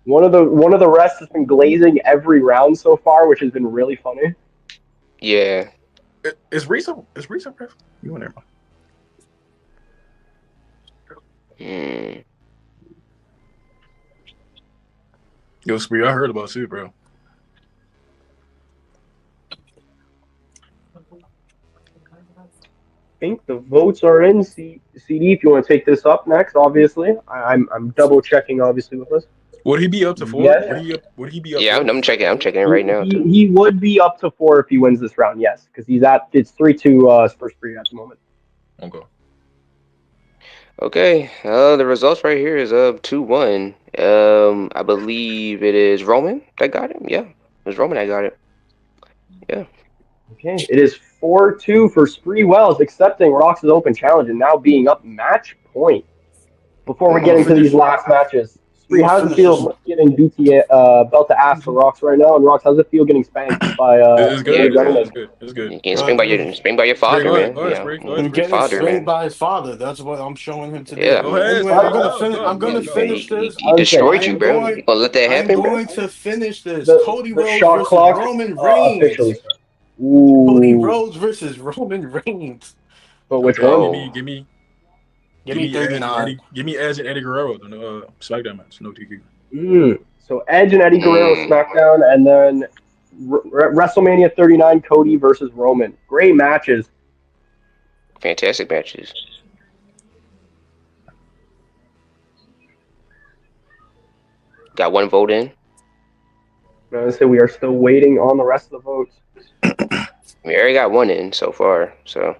One of the rest has been glazing every round so far, which has been really funny. Yeah. Is Risa? You in there? Mm. Yo, Spree, I heard about you, bro. I think the votes are in. CD, if you want to take this up next, obviously. I'm double checking obviously with this. Would he be up to 4? Yes. Would he be up Yeah, 4? I'm checking. I'm checking it right now too. He would be up to 4 if he wins this round, yes, because it's 3-2 Spurs for you at the moment. Okay. Okay. The results right here is 2-1. I believe it is Roman that got it. Yeah, it was Roman that got it. Yeah. Okay, it is 4-2 for Spree Wells, accepting Rox's open challenge and now being up match point. Before we I'm get gonna into these finish. last matches, I'm Spree, gonna how does it finish this. feel getting BT belt to ass for Rox right now? And Rox, how does it feel getting spanked by It's Yeah, good. the It's good. bro. It's gentleman? good. It's good. You can Uh, spring by your Spree, father, go ahead. man. Go You ahead, know, Spree. Go ahead, Spree. your getting father, spanked man. by his father. That's what I'm showing him today. Yeah. Go ahead, Anyway, Spree. I'm gonna Go. finish. Go. I'm gonna Go. Yeah, Go. finish he, this. he I would say destroyed I you, am bro. You going. gonna let that I am happen, bro? going to finish this. Cody the Rhodes shot versus clock Roman officially Reigns. started. Cody Ooh, Rhodes versus Roman Reigns. but which Okay. one? Oh, Give me Edge and 39. Eddie. Give me Edge and Eddie Guerrero in the SmackDown match. No TQ. So Edge and Eddie Guerrero mm, SmackDown, and then WrestleMania 39, Cody versus Roman. Great matches. fantastic matches. Got one vote in. I would say we are still waiting on the rest of the votes. We already got one in so far, so.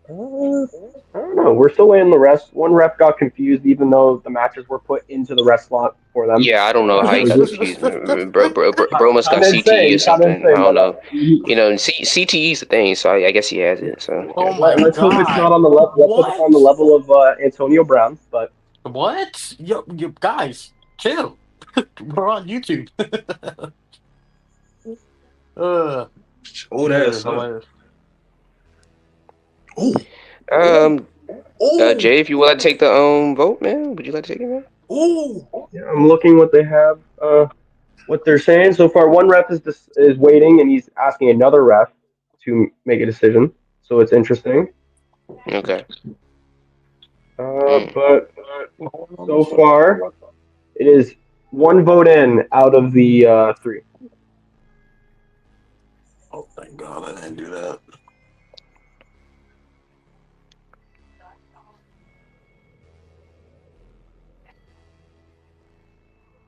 I don't know. We're still waiting on the rest. One ref got confused, even though the matches were put into the rest slot for them. Yeah, I don't know how he got confused. Bro must got Kind of CTE or insane. Kind of something. I insane, don't but know. You know, CTE is the thing, so I guess he has it. So Oh yeah. my let's hope it's not god. on the level. Let's hope it's on the What? level of Antonio Brown. But What? Yo, you guys, chill. We're on YouTube. Old Yeah, ass up. hilarious. Oh. Um, Jay, if you would like to take the vote, man, would you like to take it, man? Yeah, I'm looking what they have. What they're saying so far. One ref is waiting, and he's asking another ref to make a decision. So it's interesting. Okay. But so far, it is one vote in out of the 3. Oh, thank God I didn't do that.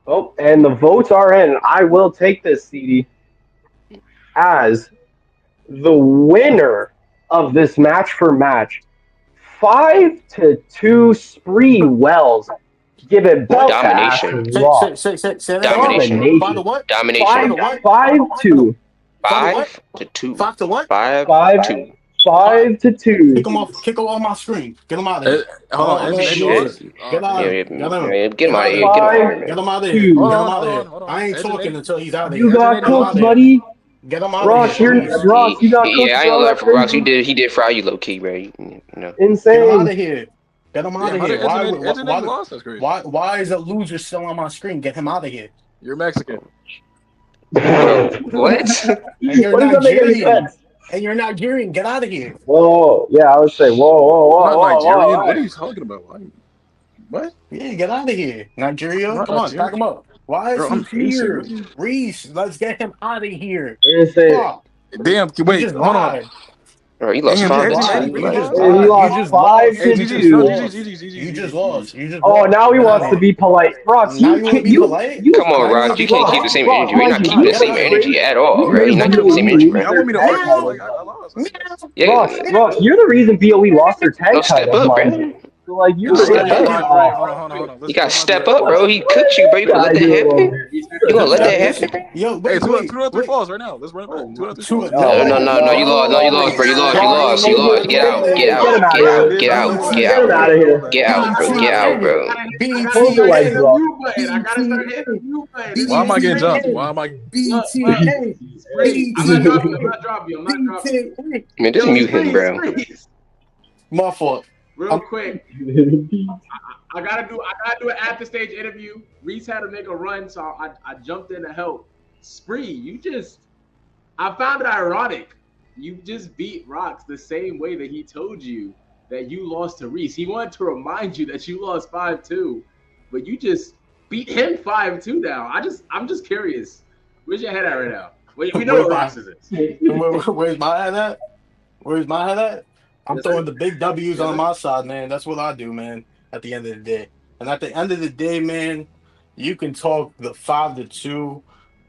Oh, and the votes are in. I will take this, CD, as the winner of this match for match. 5-2 Spree Wells. Give it belt Domination. to Raw. Say that Domination. again. By the what? Domination. 5-2. 5-2. 5 to what? 5-2. 5-2. Kick him off my screen. Get him out of here. Hold on. Oh, Get shit. Get out of here. Get him out of here. Get him out of here. Get him out of here. Hold Get on, him out hold of on, here. hold on. I ain't talking until he's out of here. You got cooked, buddy. Get him out Ross, of here. Ross, you got cooked. Yeah, I ain't gonna lie for Ross. He did fry you low key, bro. You know. Get him out Insane. of here. Get him out of here. Why is a loser still on my screen? Get him out of here. You're Mexican. Bro, what? And you're What does that make any Nigerian. sense? And you're Nigerian. Get out of here. Whoa, yeah, I would say, whoa. I'm not Nigerian. whoa. What are you talking about? What? Yeah, get out of here. Nigeria. Not Come on, Nigerian. pack him up. Why Bro, is I'm he here? Haitian. Reese, let's get him out of here. Insane. Fuck. Damn, You wait, just hold on. lied. Bro, you lost Damn, 5 you to just 2. lied. Like, just He lied. lost You just 5 lost. to Hey, 2. You just lost. You just Oh, lost. now he Get wants out to of be polite. Ross, Now you you wanna can't. be polite? You come on, Now you Ross. wanna You be can't keep polite? the same Ross, energy. You're not Mikey, keeping the Get same out of here. energy at all, bro. You're You're not the keeping the same energy, reason bro. Y'all want me to their tag argue? titles I lost. Yeah. Ross, you're the reason BOE lost their tag Don't step titles, up, mind bro. you. So, like, you're Don't step really up. Hold on. You gotta Let's not step do up, bro. He cooked you, bro. You gonna let that happen? You gonna let that happen, bro? Yo, Hey, wait, two wait, out of three wait. falls right now. Let's run it back. 2 out of 3 Two- falls. No, No, you lost. No, you lost, bro. You lost. You lost. Get out. Get Get him out. out Get of out. here. Get out. Get Get him out out. of here. Get out, bro. Get out, bro. Close your legs, BTA. Ross. I gotta start hitting the mute button. Why am I getting jumped? Why am I? BTA. I'm not dropping you. I'm not dropping you. BTA. Man, just mute him, bro. My fault. Real quick, I gotta do an after stage interview. Reese had to make a run, so I jumped in to help. Spree, I found it ironic. You just beat Rox the same way that he told you that you lost to Reese. He wanted to remind you that you lost 5-2, but you just beat him 5-2 now. I'm just curious. Where's your head at right now? We know what Rox is. Where's my head at? Where's my head at? I'm Yes, throwing sir. the big W's Yes, on sir. my side, man. That's what I do, man, at the end of the day. And at the end of the day, man, you can talk the 5-2,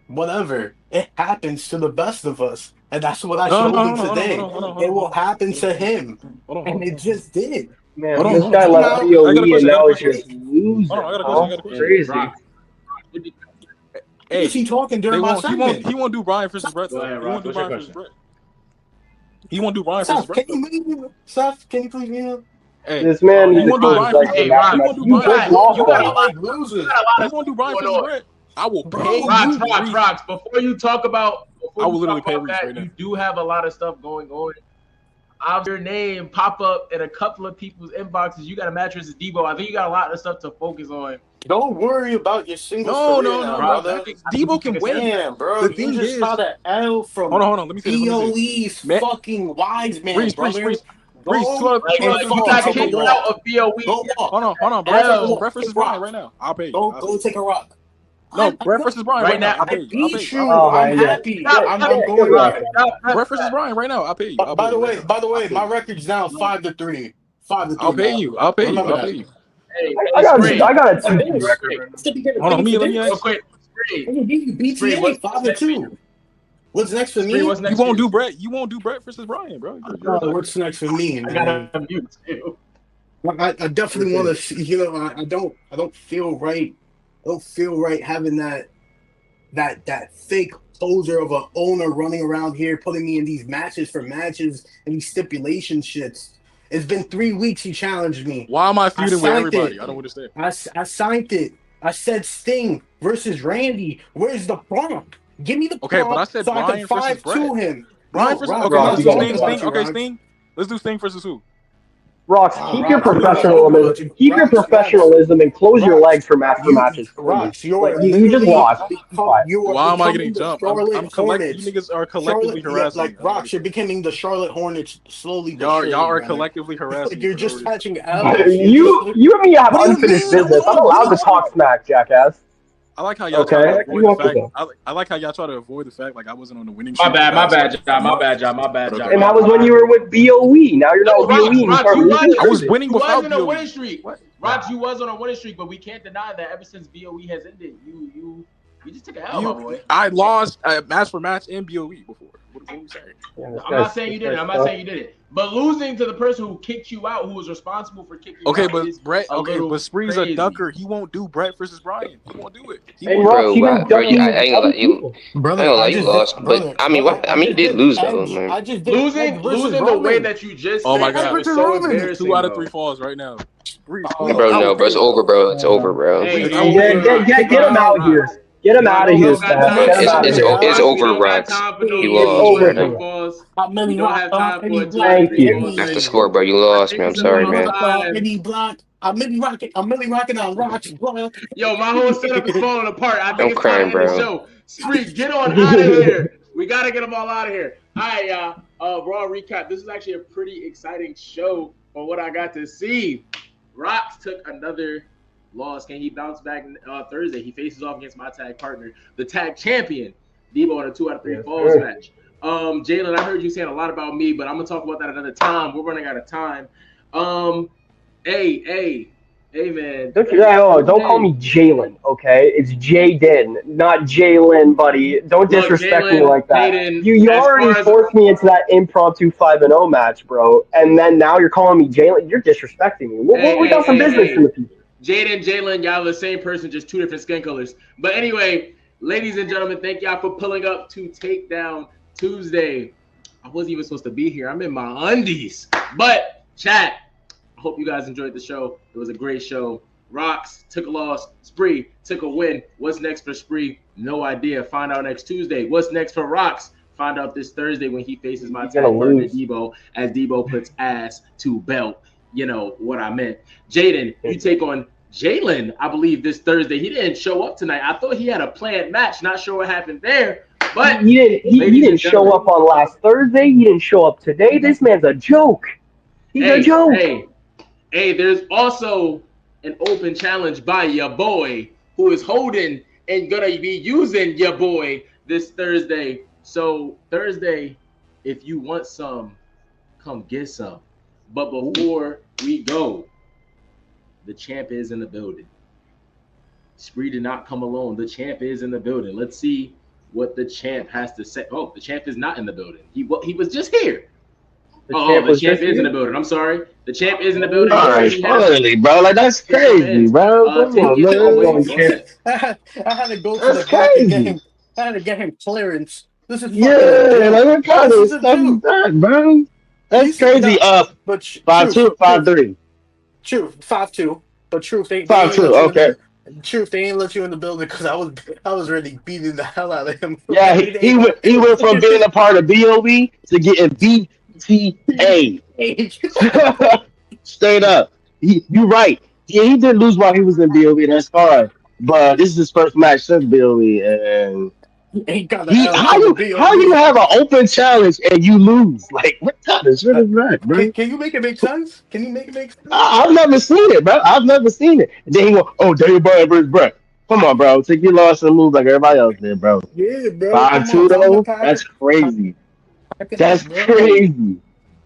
whatever. It happens to the best of us. And that's what I showed him today. It will happen to him. And it just did. Man, Hold on, this hold guy on. left I BOE got a question, and now I got a he's just losing. Hold on, I got a Oh, question. crazy. Rox, Hey, he talking during my segment. He won't do Brian versus Brett. Go ahead, He won't Rox. do What's your Brian versus question? Brett. He won't do Brian versus Seth, Brett. can you please mute him? Hey, This man he needs won't to do go Brian back versus to Hey, back Rox, match. He won't do You Brian just versus lost You that. got like losers. He won't do Brian versus Brett. I will pay you. Rox, before you talk about I will literally pay Reese that, right now. you do have a lot of stuff going on. I'll have your name pop up in a couple of people's inboxes. You got a match versus Debo. I think you got a lot of stuff to focus on. Don't worry about your singles career now, brother. Debo can win. Damn, bro. The You thing just is, got an L from hold on. Let me say this. BOE's Man, fucking wise man, Reese, brother. Reese. Go Two out of Right? three You fucking got take a kicked walk. out of BOE. Go walk. Hold on. L. Brett versus Brian right now. I'll pay you. Go take a rock. No, Brett versus Brian right now. I'll pay I you. beat you. Oh, I'm my God. happy. Yeah, I'm yeah, going yeah. there. Brett versus Brian right now. I'll pay you. By the way, my record's now 5-3. 5-3. I'll pay you. Remember that. Hey, I got Spree. a 2-2 record. Hold on, let me Real ask. quick. Spree. BTA what's 5-2. What's next for me? Spree, what's next? You won't do Brett versus Brian, bro. What's next for me, I man? got mute too. I definitely want to. I don't feel right. I don't feel right having that fake poser of an owner running around here, putting me in these matches and these stipulation shits. It's been 3 weeks he challenged me. Why am I feuding with signed everybody? it. I don't understand. I signed it. I said Sting versus Randy. Where's the prompt? Give me the prompt. Okay, but I said so Brian I can versus 5-2 him. Brian No, versus Rock, okay, Rock, let's you do gotta Sting. talk Okay, Rock. Sting. Let's do Sting versus who? Rocks, keep your Rocks, professionalism and close your Rocks, legs for match matches, please. Rocks, you Like, are you just literally lost. you are Why am I becoming getting the jumped? Charlotte I'm collect. You Hornets. niggas are collectively Charlotte, yeah, harassing me. like Rocks, you're becoming the Charlotte Hornets slowly but Y'all surely, are brother. collectively harassing Like me you're for no just reason. catching L's. You and me have What do you unfinished mean? business. I'm allowed to talk smack, jackass. I like how y'all try to Okay, avoid you the want fact. to. I like how y'all try to avoid the fact like I wasn't on the winning My streak. bad, for my the bad, past, job, my month. bad, job, my bad, But job. okay. And that was when you were with BOE. Now you're not with BOE. Rocks, You you was. I was winning You was without in a BOE. winning streak. What? Rocks, you was on a winning streak, but we can't deny that ever since BOE has ended, you just took an L, my boy. I lost match for match in BOE before. What are we saying? Yeah, I'm not saying you did it. I'm not saying you did it. But losing to the person who kicked you out, who was responsible for kicking you out, is Brett. a little But Spree's crazy. a ducker. He won't do Brett versus Brian. He won't do it. He And won't. Rocks, you've been ducking I ain't gonna other let you. people. Brother, I ain't gonna I let you just lost. did, But brother, I mean, brother, I mean, you did lose though, Edge. man. I just did Edge versus Losing the Roman. way that you just Oh my said God. was so embarrassing. 2 out of bro. 3 falls right now. Spree, Bro, no, bro, it's over, bro. It's over, bro. Hey, It's hey, over. hey, Rocks, Get him out of here. Rocks. Get him Rocks, out of we here, don't got Steph. time. Get him out of here. It's Rocks, we over, don't got Rocks. time for no You It's 2 lost, out over of for 3 brother. him. falls. I'm We don't have time for a 2 out of Thank 3 you. falls. That's the score, bro. You lost, man. I'm sorry, man. I'm really rocking on Rocks, bro. Yo, my whole setup is falling apart. I think I'm it's time crying, to end the bro. show. Spree, get on out of here. We got to get them all out of here. All right, y'all. Raw recap. This is actually a pretty exciting show on what I got to see. Rocks took another loss. Can he bounce back Thursday? He faces off against my tag partner, the tag champion, Debo, in a 2 out of 3 falls match. Jalen, I heard you saying a lot about me, but I'm going to talk about that another time. We're running out of time. Hey, man. Don't call me Jalen, okay? It's Jaden, not Jalen, buddy. Don't disrespect me like that. Jaden, You as already far as forced me into that impromptu 5-0 match, bro. And then now you're calling me Jalen. You're disrespecting me. We got some business in the future. Jalen, y'all the same person, just 2 different skin colors. But anyway, ladies and gentlemen, thank y'all for pulling up to Takedown Tuesday. I wasn't even supposed to be here. I'm in my undies. But chat, I hope you guys enjoyed the show. It was a great show. Rocks took a loss. Spree took a win. What's next for Spree? No idea. Find out next Tuesday. What's next for Rocks? Find out this Thursday when he faces my tag partner Debo, as Debo puts ass to belt. You know what I meant. Jaden, you take on Jalen, I believe, this Thursday. He didn't show up tonight. I thought he had a planned match. Not sure what happened there. But he didn't show up on last Thursday. He didn't show up today. This man's a joke. He's a joke. Hey, there's also an open challenge by your boy who is holding and gonna be using your boy this Thursday. So Thursday, if you want some, come get some. But before we go, the champ is in the building. Spree did not come alone. The champ is in the building. Let's see what the champ has to say. Oh, the champ is not in the building. He was just here. The champ is in the building. I'm sorry. The champ is in the building. All right, finally, bro. Like, that's crazy, bro. Come on, man. I had to go to That's the back and crazy. get him clearance. This is Yeah, like, what kind of stuff is that, bro? That's crazy. But 5'2", 5'3". Truth, 5'2". But truth, they 5'2". Okay. Truth, they ain't let you in the building because I was really beating the hell out of him. Yeah, he went from being a part of BOE to getting BTA. Straight up. You're right. Yeah, he did lose while he was in BOE. That's fine. But this is his first match since BOE, and how you have an open challenge and you lose? Like, what kind of shit is that, bro? Can you make it make sense? Can you make it make sense? I've never seen it, bro. I've never seen it. And then he went, "Oh, Daniel Bryan versus Brett." Come on, bro. Take your loss and move like everybody else did, bro. Yeah, bro. 5'2" though. That's crazy. That's crazy.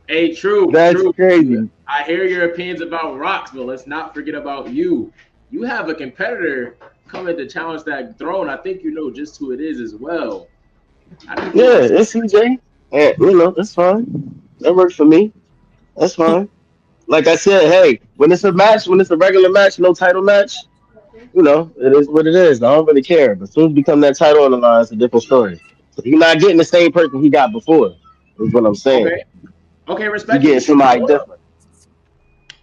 Hey, true. That's crazy. I hear your opinions about Rocks, but let's not forget about you. You have a competitor coming to challenge that throne. I think you know just who it is as well. Yeah, it's CJ. And, it's fine. That works for me. That's fine. Like I said, hey, when it's a regular match, no title match, it is what it is. I don't really care. But as soon as become that title on the line, it's a different story. So you're not getting the same person he got before, is what I'm saying. Okay, respect. You're getting somebody different.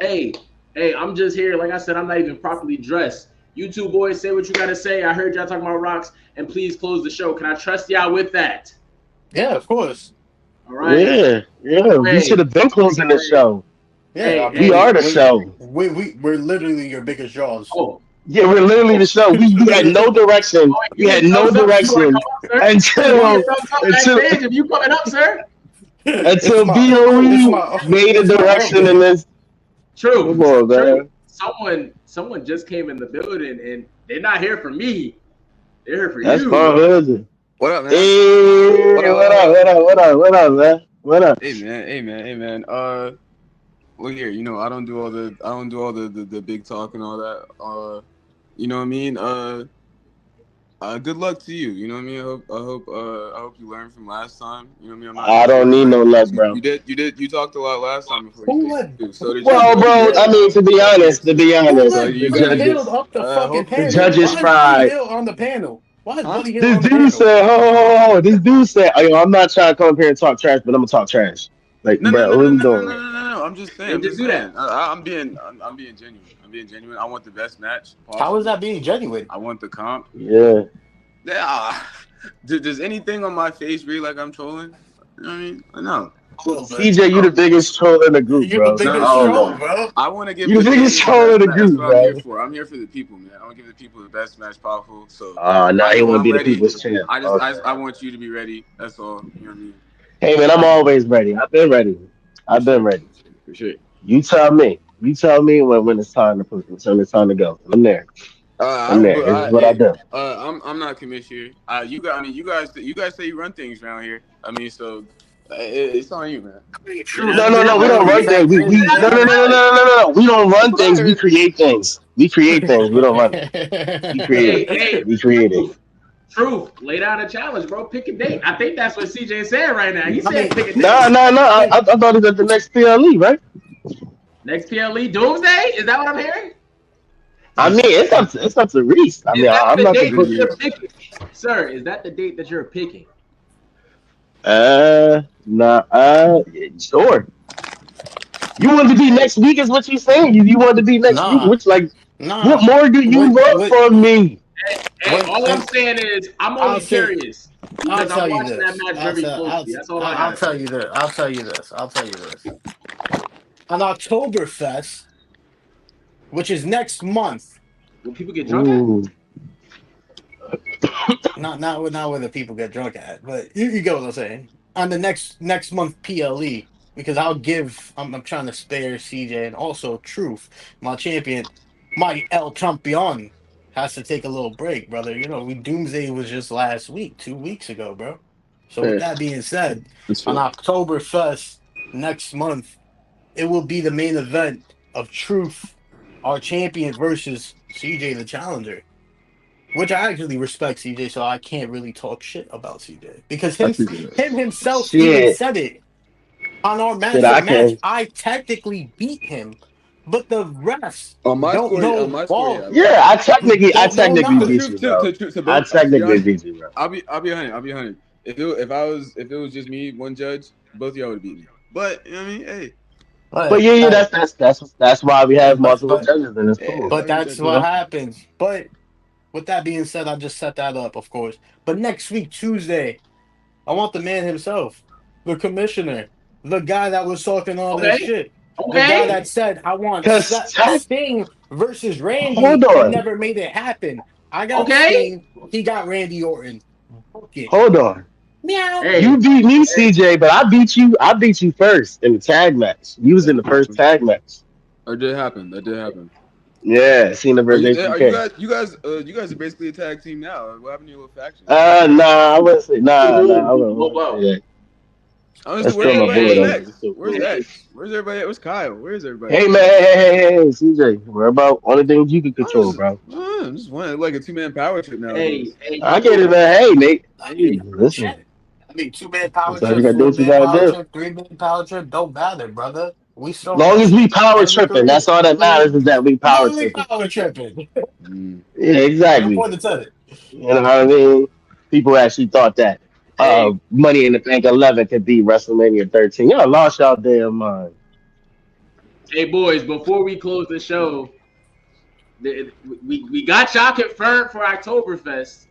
Hey, I'm just here. Like I said, I'm not even properly dressed. You two boys, say what you got to say. I heard y'all talking about Rocks, and please close the show. Can I trust y'all with that? Yeah, of course. All right. Yeah. We should have been closing the show. Yeah, I Hey, We mean, are the show. we're literally your biggest draws. oh, Yeah, we're literally the show. We had no direction. oh, We give had me no thumbs up if you want to direction come up, sir. Give me a until thumbs up until backstage if you coming up, sir. It's until my BOE made a it's my off direction in day. this. True, Come on, true. man. Someone just came in the building and they're not here for me. They're here for That's you, fine. bro. What is it? What up, man? Hey, What what up? up? What What up? up? What up? What up? What up, man? What up? Look here. I don't do all the big talk and all that. You know what I mean? Good luck to you. You know what I mean? I hope you learned from last time. You know what I mean? I'm not I gonna don't take need no away. luck, bro. You talked a lot last time before you Who came let too. So did you. Well, who bro, I mean, to be honest, who So let the you Buddy got Hill judges, up the fucking the hopefully, panel? judges Why is Buddy fried. Hill on the panel? Why is huh? Buddy Hill This on the dude panel? said, "Oh, this dude said, oh, yo, I'm not trying to come up here and talk trash, but I'm gonna talk trash." Like, No, no, bro, no, what no, are we no, no, doing? no, no, no, no. I'm just saying. Then I'm just just do that. saying. I'm being genuine. I'm being genuine. I want the best match How is possible. that being genuine? I want the comp. Yeah, Yeah. Does anything on my face read like I'm trolling? You know what I mean? No. A little bit. CJ, you the biggest troll in the group, You're the bro. No, I no, biggest no, don't no, troll, know. no. bro. I want to give You the the biggest fans the troll best in the match. That's group, what I'm here bro. for. I'm here for the people, man. I want to give the people the best match possible. So Now he want to I'm be the ready. people's champ. I Okay. I want you to be ready. That's all. You know what I mean? Hey, man, I'm always ready. I've been ready. For I've been sure. ready. For sure. You tell me. You tell me when it's time to put when it's time to go. I'm there. I I'm don't. there. But This is what I do. I'm not commissioner. You guys say you run things around here. I mean, so it's on you, man. True. No, no, Then no. I'm We gonna don't say run things. then We I'm no, gonna no, say no, no, no, that. no, no, no. We don't run things. We Word. create things. We create things. We don't run it. We create Hey, it. hey, We create it. truth. Lay down a challenge, bro. Pick a date. I think that's what CJ is saying right now. He's I saying mean, pick a No, date. no, no. I thought it was at the next PLE, right? Next PLE Doomsday? Is that what I'm hearing? I mean, it's up to Reese. I Is mean, that I'm the not the date that put. you're picking? Sir, is that the date that you're picking? Nah, sure. You want to be next week, is what you saying? You want to be next week? nah, Which, like, what nah. more do you want What, from me? Hey, what, all I'm and saying is I'm I'll only say, curious I'll because I'm tell you watching that this. match very closely. That's all I I'll gotta tell say. you this. I'll tell you this. I'll tell you this. On Oktoberfest, which is next month, Will people get drunk at? Ooh, not where the people get drunk at, but you get what I'm saying. On the next month PLE, because I'm trying to spare CJ and also Truth, my champion, my El Champion, has to take a little break, brother. You know, we Doomsday was just last week, 2 weeks ago, bro. So with Fair. that being said, That's on fair. Oktoberfest next month, it will be the main event of Truth, our champion, versus CJ the challenger. Which I actually respect CJ, so I can't really talk shit about CJ because I him appreciate that. him himself even shit, said it on our shit. master I match. can. I technically beat him, but the refs On my score, yeah, I beat Yeah, you. I don't know technically To nothing. beat truth, you, bro. to I both. To be technically honest, beat you, bro. I'll be 100. If it was just me, one judge, both of y'all would have beat me. But you know what I mean, hey, But But yeah, yeah, hey, that's why we hey, have multiple judges, and it's hey, cool. that's how but you that's judge. You what know. happens. But with that being said, I just set that up, of course. But next week, Tuesday, I want the man himself, the commissioner, the guy that was talking all this Okay, shit, the guy okay, that said, I want Cause Sting versus hold Randy and on, never made it happen. I got okay. Sting, he got Randy Orton. Book it. hold on. Meow. Hey, You beat me, CJ, but I beat you. I beat you first in the tag match. You was in the first tag match. That did happen. That did happen. Yeah, Cena versus Are you HBK. you guys are basically a tag team now. What happened to your little faction? Nah, I wouldn't say whoa, I whoa, wouldn't say whoa. that. Honestly, That's still my where's boy Hey, though. X? Where's X? Where's everybody at? Where's Kyle? Where's everybody Hey at? man, hey, CJ. We're about only things you can control, bro. I'm just one like a 2-man power trip hey, nowadays. hey, I get it, truth. man. Hey, Nate. Hey, Hey, listen. shit. I mean, 2-man power Sometimes you trip, gotta do what you 4-man gotta power do. trip, 3-man power trip, don't matter, brother. We still Long as wrestling. we power And we tripping, can that's all that matters is that we power literally tripping. power tripping. Mm. Yeah, No exactly. point to tell it. You know what I mean? People actually thought that Hey, Money in the Bank 11 could be WrestleMania 13. Y'all lost y'all damn mind. hey, boys. Before we close the show, we got y'all confirmed for Oktoberfest.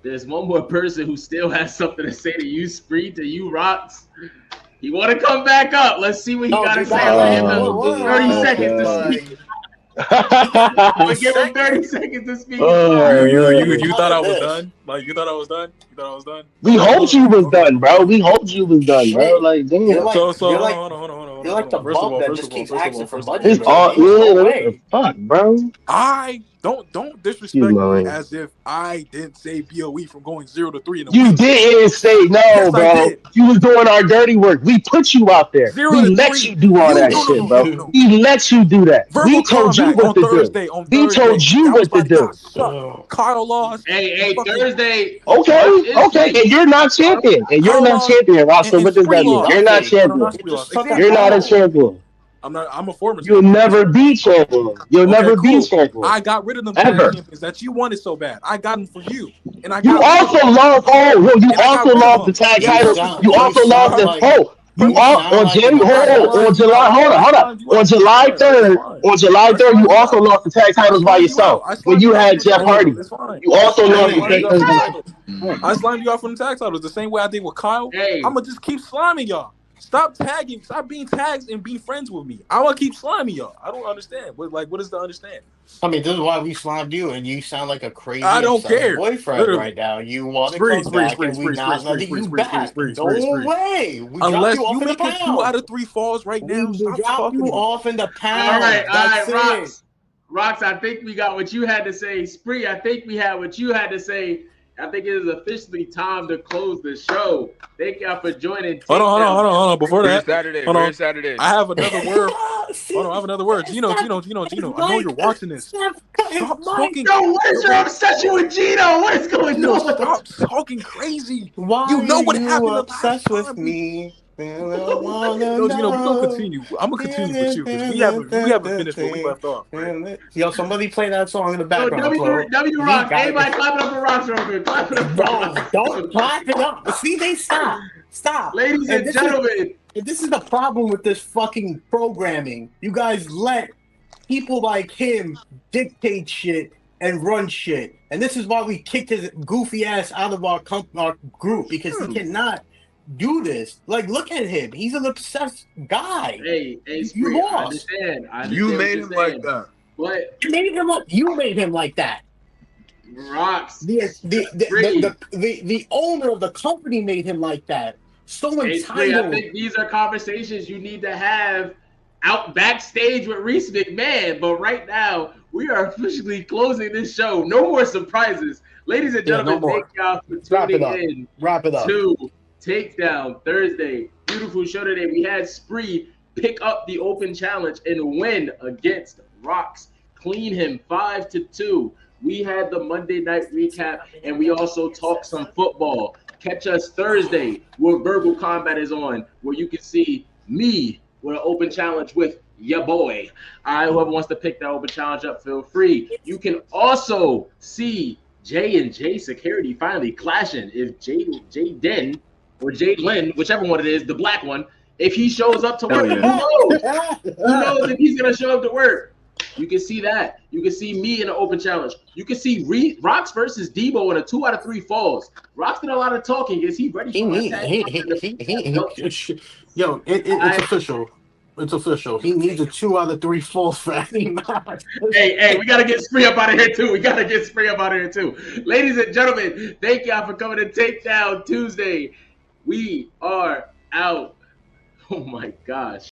There's one more person who still has something to say to you, Spree, to you, Rocks. He want to come back up. Let's see what he got to say. I'm gonna give him Oh, 30 my seconds to God. speak. I'm gonna give him 30 seconds to speak. You thought I was This. done? Like you thought I was done? You thought I was done? We hoped you was done, bro. We hoped you was done, bro. Shit. Like, You're damn. like So you're like hold you're like the First of bug all, that first just of all, keeps first of all, asking for first of all, budget It's first of all, all. reviews. Go what the away. fuck, bro? I don't You disrespect me lying. as if I didn't save BOE from going 0-3 in a You week. didn't say no, Yes, I bro. did. You was doing our dirty work. We put you out there. Zero We to let three. you do all You that no no shit, no no bro. no no. We let you do that. We Verbal told you combat what on to do. Thursday. On We told Thursday, you what to everybody got do. sucked. Kyle lost. And Hey, fucking Thursday. Watch Okay, this okay, week. and you're not champion. And you're Kyle not lost. champion, Rob. So And what does Spree that mean? You're lost. not Nothing. Oh no, not champion. He Spree just lost. took a You're Exactly. not a L. champion. I'm a former You'll champion. Yes, never sir. be champion. You'll Okay, never be cool. champion. I got rid of them tag Ever. champions that you wanted so bad. I got them for you, and I You got rid of also them. lost. Oh, yo, you And I got also rid of lost the them. tag Yeah, You titles. sound You purposely. you also lost sound the. like Oh, you you all Purposely. sound on like an January. I Hold on oppressed. July. Hold on, I hold on. slimed you On out. It's July fine. It's 3rd. fine. On July I 3rd, you slimed you also out. lost the tag I titles by slimed you yourself out. I when slimed you you out had from the Jeff tag Oh, titles. Hardy. It's fine. You also I lost the slimed tag. you out from the titles. Oh, I slimed you out from the tag titles the same way I did with Kyle. Hey, I'ma just keep sliming y'all. Stop tagging. Stop being tagged and being friends with me. I want to keep sliming y'all. I don't understand. What is the understand? I mean, this is why we slimed you, and you sound like a I crazy don't obsessed care. boyfriend Literally. right now. You want to Spree, come spree, back, spree, and we spree, spree, not spree, letting spree, you spree, spree, back. spree, spree, Go spree. away. We dropped you Unless off you in the make it 2 pound. out of 3 falls right now, We stop dropped talking you to me. off in the all right, pound. That's it. Rocks. I think we got what you had to say. Spree, I think we had what you had to say. I think it is officially time to close the show. Thank y'all for joining. Hold on, hold on, Takedown. hold on, hold on. Before Rare that, Saturday. hold Rare on. Saturday. I have another word. See, Hold on, I have another word. it's Gino. not- I know you're watching this. it's Stop Mike. talking. Yo, what is Yo, your wait. obsession with Gino? What is going Gino, on? stop talking crazy. Why You are know what you happened the last obsessed with time we. me? I wanna No, Gino, we're gonna know. continue. I'm gonna continue with you because we haven't finished where we left off, right? Yo, somebody play that song in the Yo, background, Flo. W We Rocks. got Anybody it. clap it up for Rocks real quick. Clap it up for No, Rocks. don't clap it up. See, they stop. Ladies and gentlemen. And this is the problem with this fucking programming. You guys let people like him dictate shit and run shit. And this is why we kicked his goofy ass out of our group, because he cannot do this. Like, look at him. He's an obsessed guy. Hey, You Spree, I lost. understand. You what made you're him like saying. that. But You made him up. You made him like that. Rocks. The owner of the company made him like that. So Hey, Spree, I entitled. think these are conversations you need to have out backstage with Reese McMahon. But right now, we are officially closing this show. No more surprises. Ladies and Yeah, no gentlemen, more. thank y'all for Wrap it tuning up. in Wrap it up. to Takedown Thursday. Beautiful show today. We had Spree pick up the open challenge and win against Rocks. Clean him 5-2. We had the Monday night recap, and we also talked some football. Catch us Thursday where Verbal Combat is on, where you can see me with an open challenge with ya boy. All right, whoever wants to pick that open challenge up, feel free. You can also see J and J Security finally clashing. If Jaden or Jalen, whichever one it is, the black one, if he shows up to work, Hell yeah. who knows if he's gonna show up to work? You can see that. You can see me in an open challenge. You can see Rocks versus Debo in a 2 out of 3 falls. Rocks did a lot of talking. Is he ready for Yo, it's official. It's official. He needs a 2 out of 3 falls for any match. Hey, we gotta get Spree up out of here too. Ladies and gentlemen, thank y'all for coming to Takedown Tuesday. We are out. Oh my gosh.